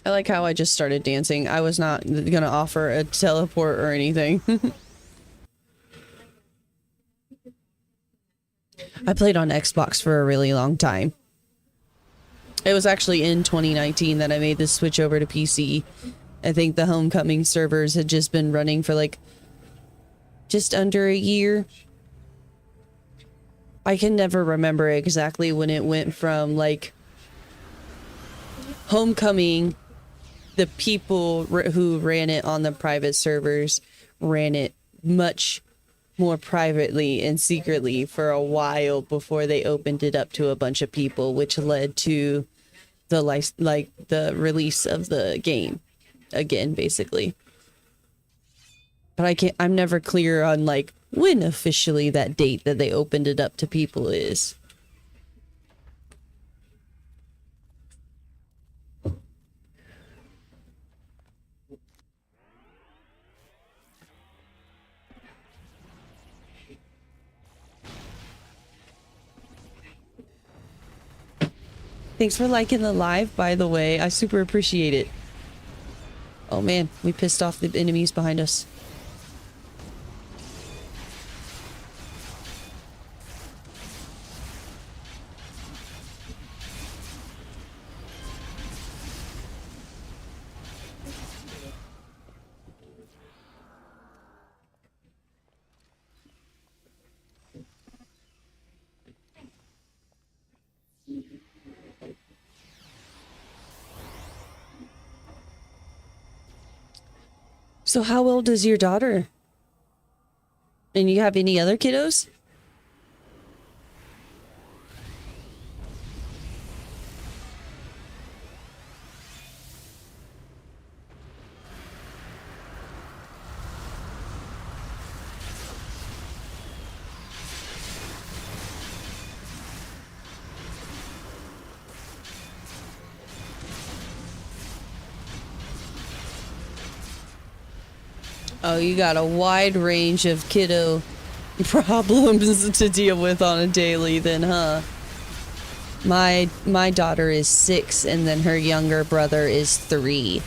I like how I just started dancing. I was not gonna offer a teleport or anything. I played on Xbox for a really long time. It was actually in 2019 that I made the switch over to PC. I think the Homecoming servers had just been running for like just under a year. I can never remember exactly when it went from like Homecoming, the people who ran it on the private servers ran it much more privately and secretly for a while before they opened it up to a bunch of people, which led to the the release of the game again, basically. But I'm never clear on like when officially that date that they opened it up to people is. Thanks for liking the live, by the way. I super appreciate it. Oh man, we pissed off the enemies behind us. So how old is your daughter? And you have any other kiddos? Oh, you got a wide range of kiddo problems to deal with on a daily then, huh? My daughter is 6 and then her younger brother is 3.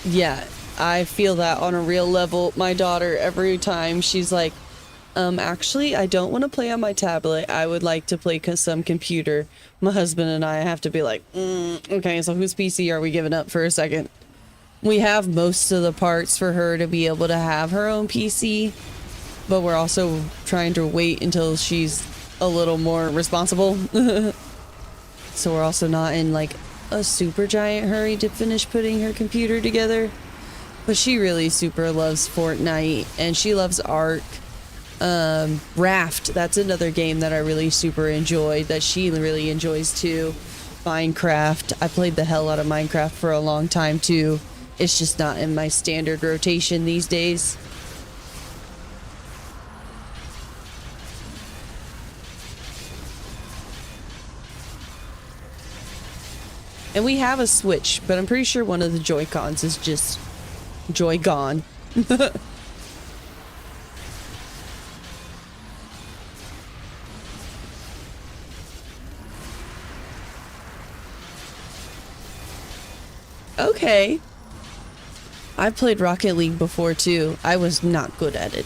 Yeah, I feel that on a real level. My daughter, every time she's like, actually, I don't want to play on my tablet. I would like to play some computer. My husband and I have to be like, okay, so whose PC are we giving up for a second? We have most of the parts for her to be able to have her own PC, but we're also trying to wait until she's a little more responsible. So we're also not in like a super giant hurry to finish putting her computer together. But she really super loves Fortnite and she loves Ark. Raft, that's another game that I really super enjoyed that she really enjoys too. Minecraft, I played the hell out of Minecraft for a long time too. It's just not in my standard rotation these days. And we have a Switch, but I'm pretty sure one of the Joy-Cons is just Joy-Gone. Okay. I've played Rocket League before too. I was not good at it.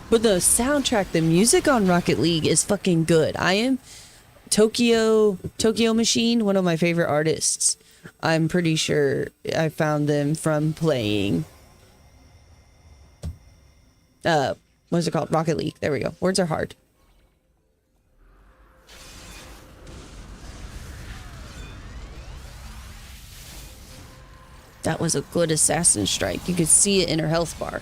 But the soundtrack, the music on Rocket League is fucking good. I am Tokyo Machine, one of my favorite artists. I'm pretty sure I found them from playing what's it called? Rocket League. There we go. Words are hard. That was a good assassin strike. You could see it in her health bar.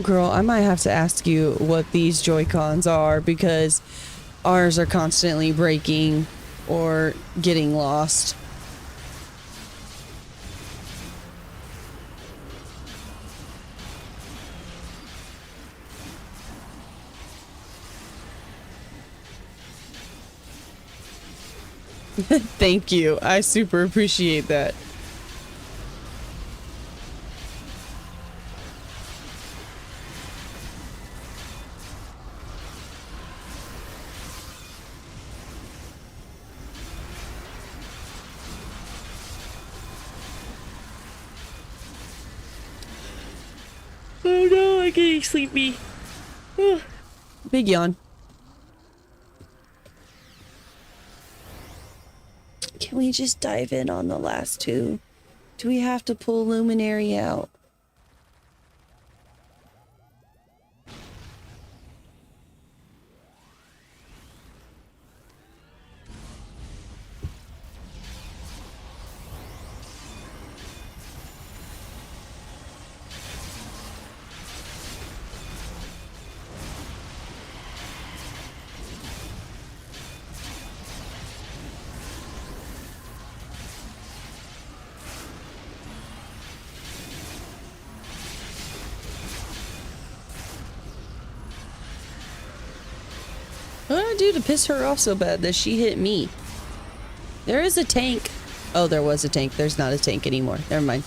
Girl, I might have to ask you what these Joy-Cons are because ours are constantly breaking or getting lost. Thank you. I super appreciate that. Oh no, I'm getting sleepy. Big yawn. Can we just dive in on the last two? Do we have to pull Luminary out? do to piss her off so bad that she hit me? There is a tank. Oh, there was a tank. There's not a tank anymore. Never mind.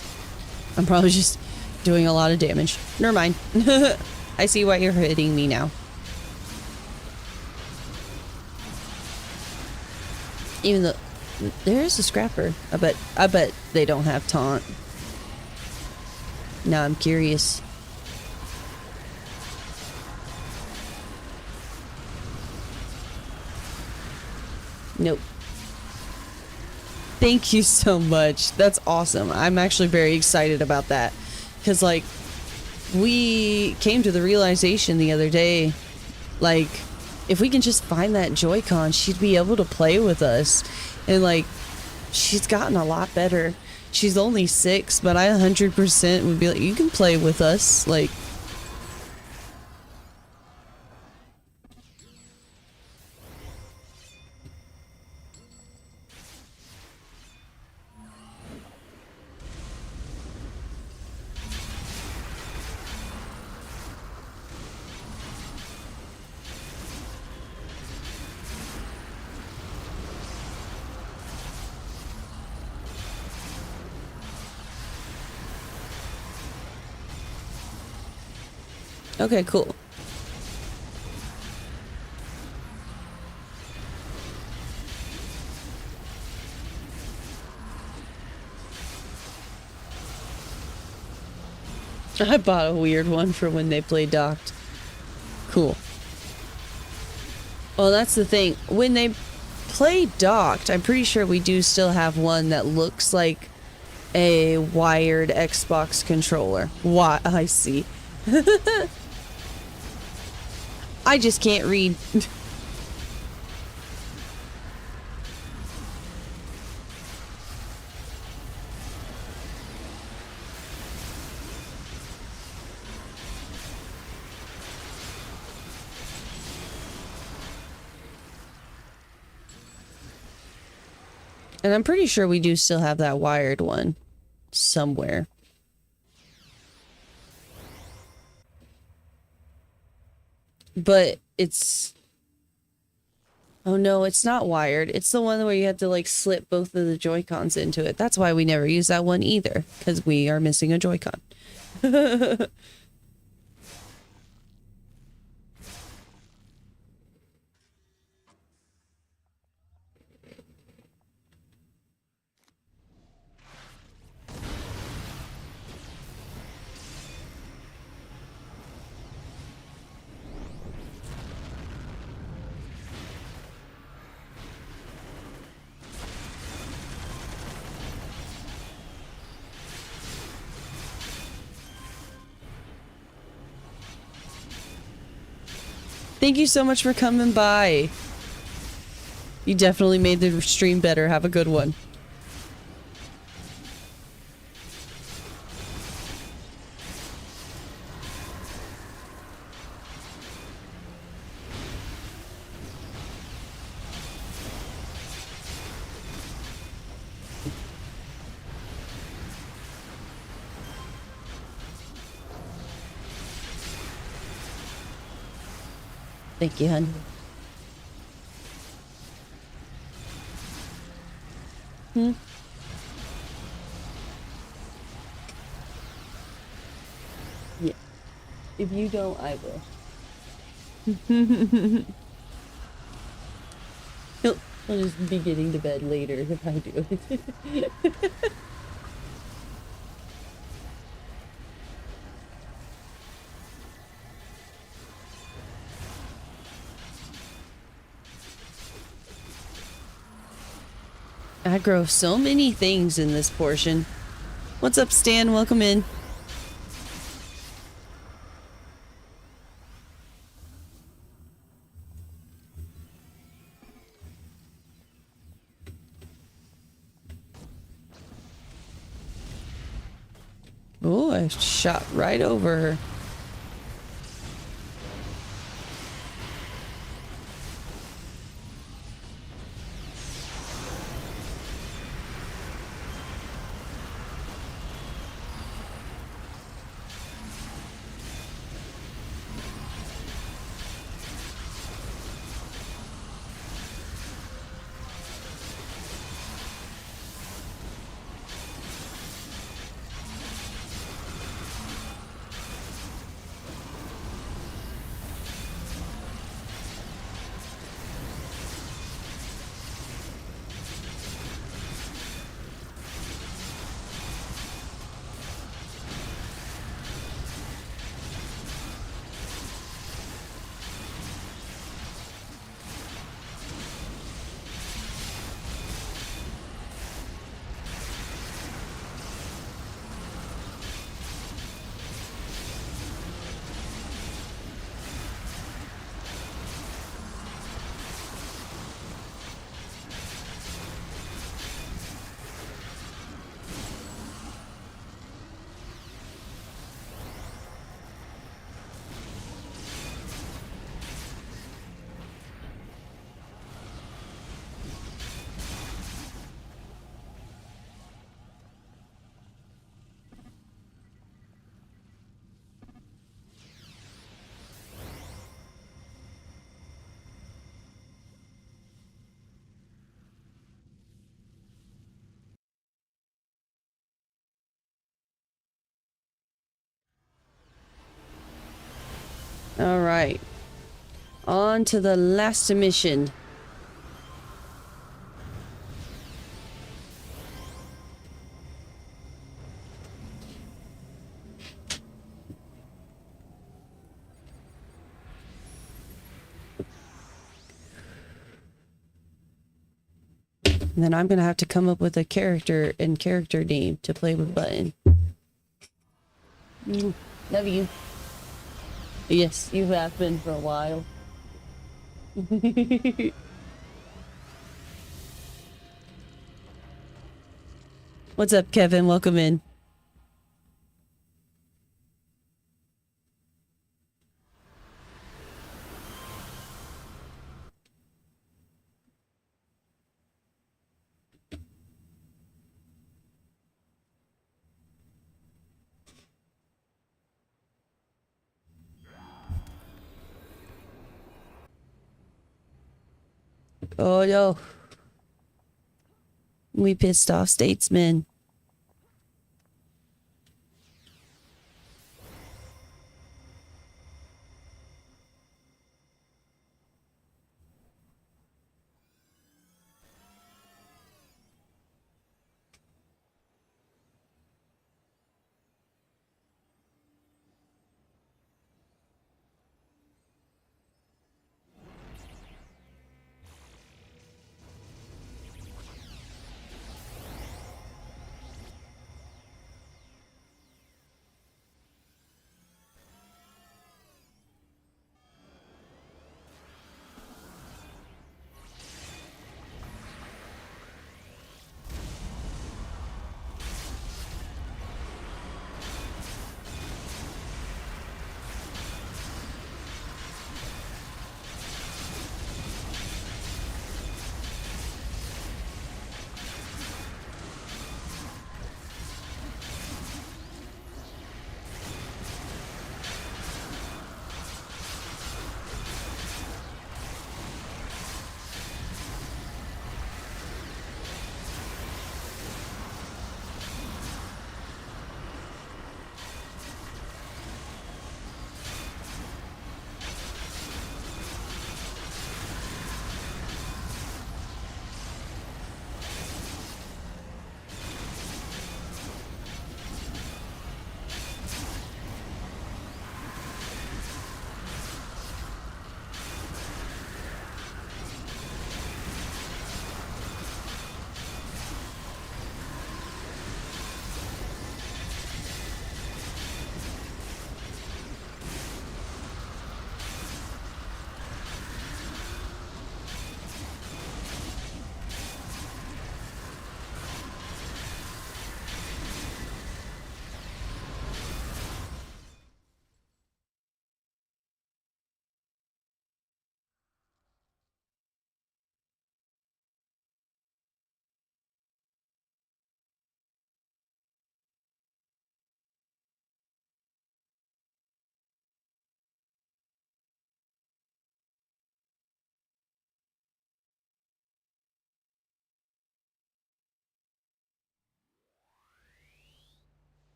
I'm probably just doing a lot of damage. Never mind. I see why you're hitting me now. Even though there is a scrapper. I bet they don't have taunt. Now I'm curious. Nope. Thank you so much. That's awesome. I'm actually very excited about that. Because, like, we came to the realization the other day, like, if we can just find that Joy-Con, she'd be able to play with us. And, like, she's gotten a lot better. She's only 6, but I 100% would be like, you can play with us. Like, okay, cool. I bought a weird one for when they play docked. Cool. Well, that's the thing. When they play docked, I'm pretty sure we do still have one that looks like a wired Xbox controller. Why? I see. I just can't read. And I'm pretty sure we do still have that wired one somewhere. But it's... Oh no, it's not wired. It's the one where you have to like slip both of the Joy-Cons into it. That's why we never use that one either, because we are missing a Joy-Con. Thank you so much for coming by. You definitely made the stream better. Have a good one. Thank you, hon. Hmm? Yeah. If you don't, I will. I'll just be getting to bed later if I do it. I grow so many things in this portion. What's up, Stan? Welcome in. Oh, I shot right over her. Alright. On to the last mission. And then I'm gonna have to come up with a character and character name to play with Button. Love you. Yes, you have been for a while. What's up, Kevin? Welcome in. Oh no. We pissed off statesmen.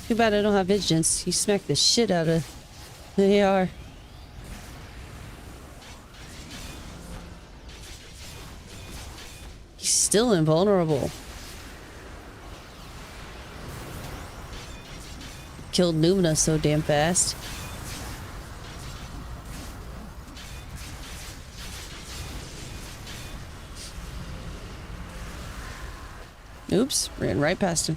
Too bad I don't have vigilance. You smacked the shit out of the AR. He's still invulnerable. Killed Numina so damn fast. Oops, ran right past him.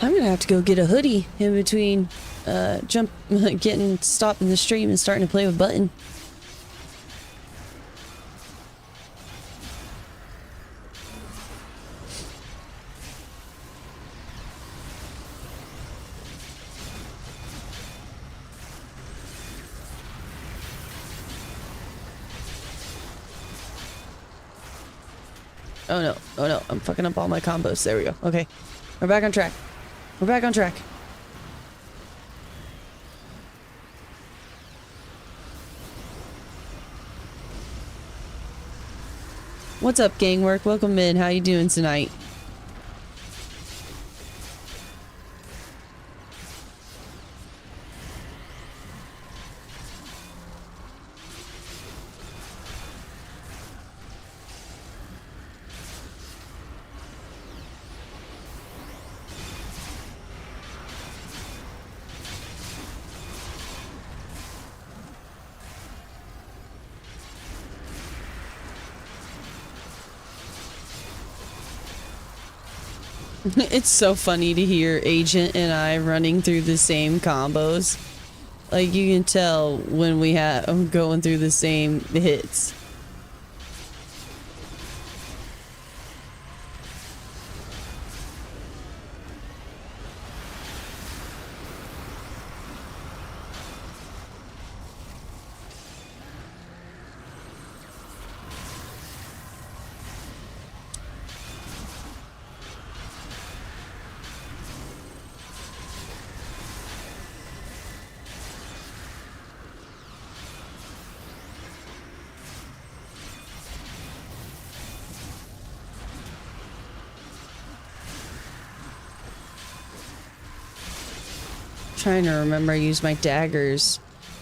I'm gonna have to go get a hoodie in between getting stopped in the stream and starting to play with Button. Oh no, oh no, I'm fucking up all my combos. There we go. Okay. We're back on track. We're back on track. What's up, Gangwork? Welcome in. How you doing tonight? It's so funny to hear Agent and I running through the same combos. Like, you can tell when we have going through the same hits. Trying to remember, I use my daggers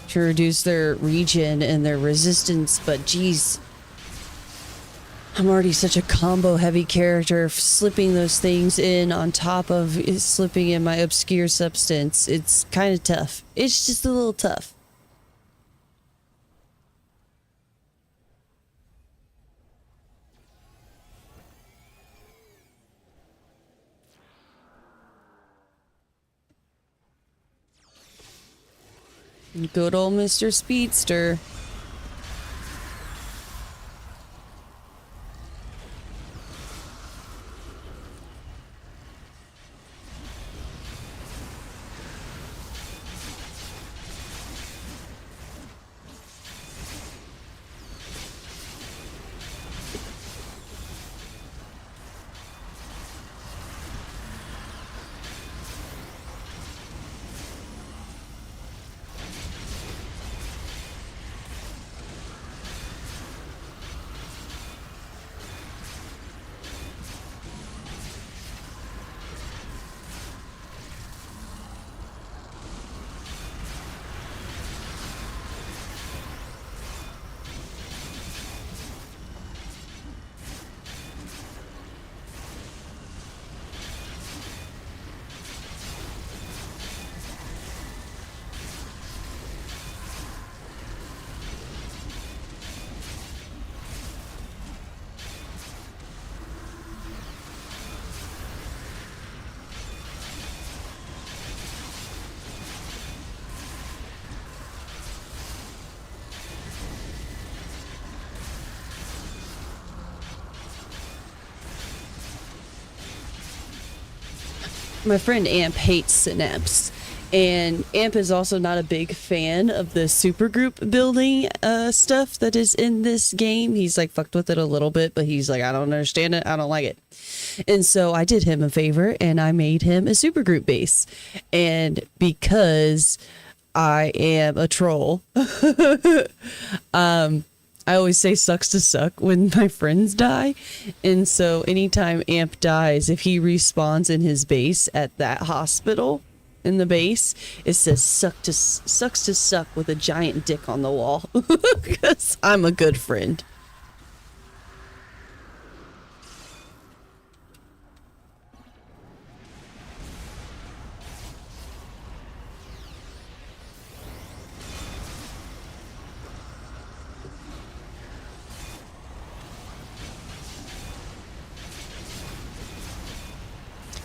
to reduce their regen and their resistance, but geez, I'm already such a combo heavy character. Slipping those things in on top of slipping in my obscure substance, it's kind of tough. It's just a little tough. Good old Mr. Speedster. My friend Amp hates Synapse, and Amp is also not a big fan of the supergroup building stuff that is in this game. He's like fucked with it a little bit, but he's like, I don't understand it, I don't like it. And so I did him a favor and I made him a supergroup base. And because I am a troll, I always say sucks to suck when my friends die. And so anytime Amp dies, if he respawns in his base at that hospital in the base, it says sucks to suck with a giant dick on the wall. Because I'm a good friend.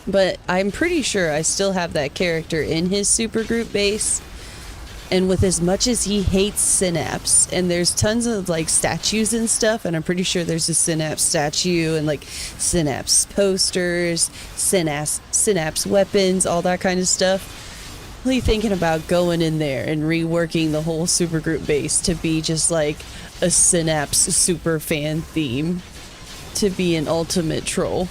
But I'm pretty sure I still have that character in his supergroup base. And with as much as he hates Synapse, and there's tons of like statues and stuff, and I'm pretty sure there's a Synapse statue and like Synapse posters, Synapse weapons, all that kind of stuff. Really thinking about going in there and reworking the whole supergroup base to be just like a Synapse super fan theme to be an ultimate troll.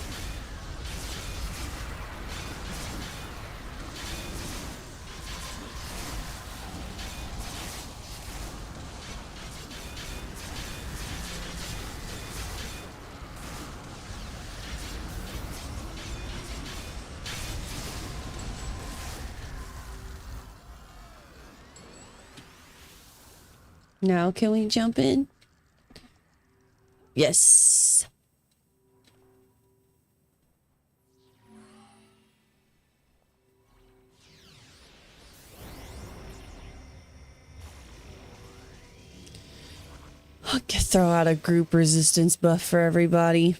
Now can we jump in? Yes. I could throw out a group resistance buff for everybody.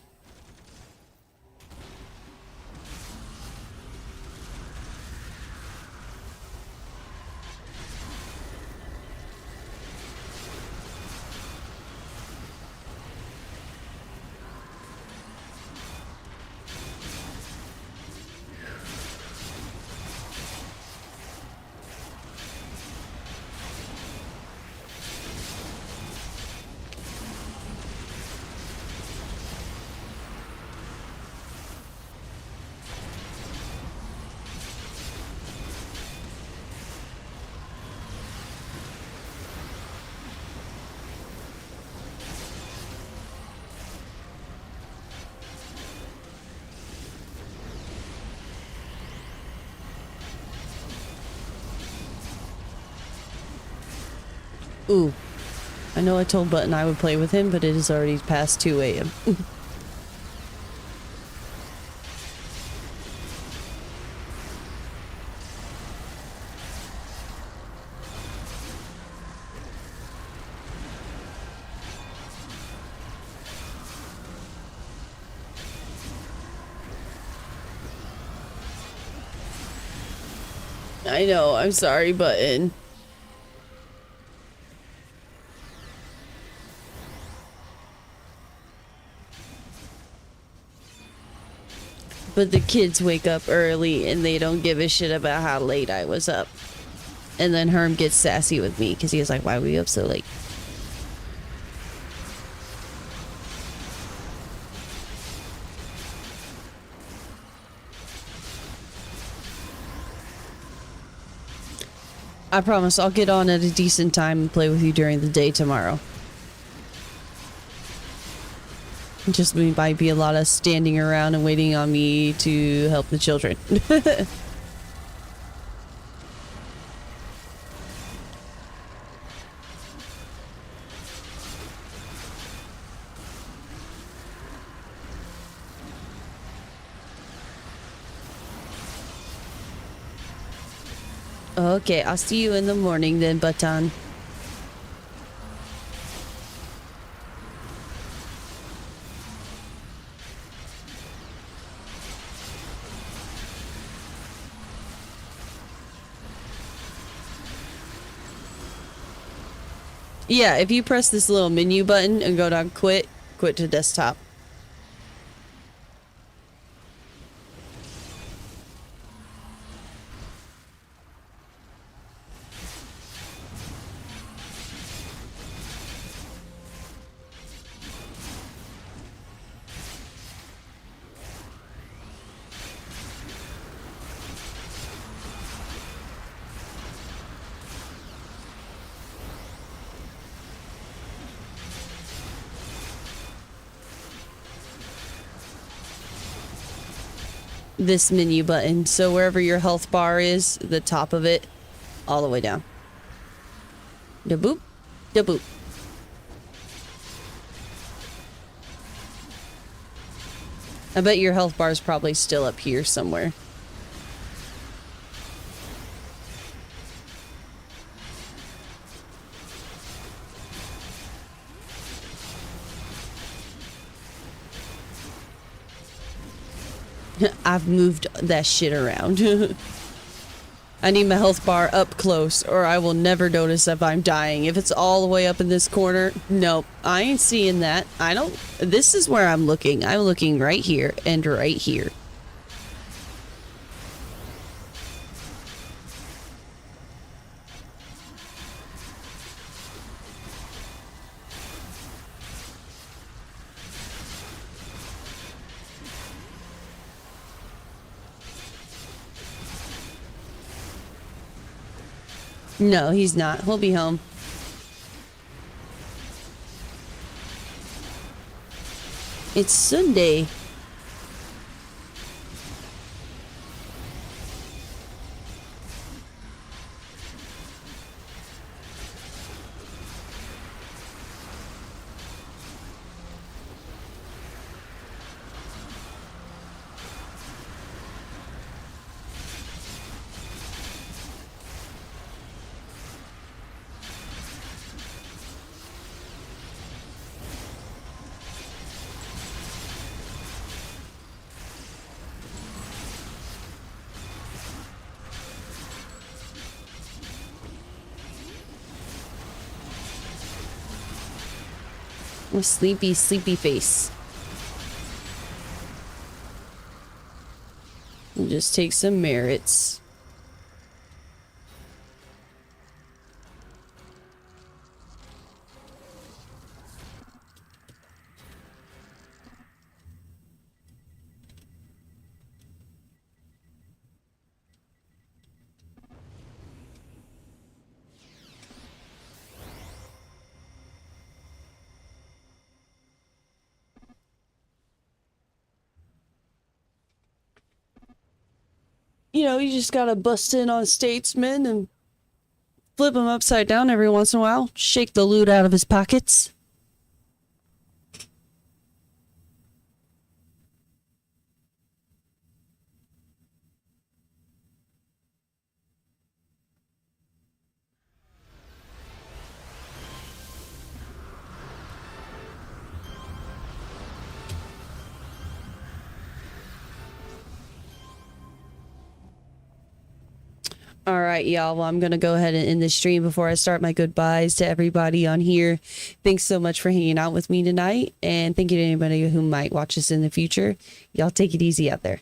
Ooh. I know I told Button I would play with him, but it is already past 2 a.m. I know, I'm sorry, Button. But the kids wake up early and they don't give a shit about how late I was up. And then Herm gets sassy with me because he's like, why were you up so late? I promise I'll get on at a decent time and play with you during the day tomorrow. Just might be a lot of standing around and waiting on me to help the children. Okay, I'll see you in the morning then, Button. Yeah, if you press this little menu button and go down quit to desktop. This menu button, so wherever your health bar is, the top of it, all the way down. Da boop, da boop. I bet your health bar is probably still up here somewhere. I've moved that shit around. I need my health bar up close or I will never notice if I'm dying. If it's all the way up in this corner, nope, I ain't seeing that. This is where I'm looking. I'm looking right here and right here. No, he's not. He'll be home. It's Sunday. A sleepy, sleepy face. We'll just take some merits. You know, you just gotta bust in on statesmen and flip him upside down every once in a while. Shake the loot out of his pockets. All right, y'all. Well, I'm going to go ahead and end the stream before I start my goodbyes to everybody on here. Thanks so much for hanging out with me tonight. And thank you to anybody who might watch this in the future. Y'all take it easy out there.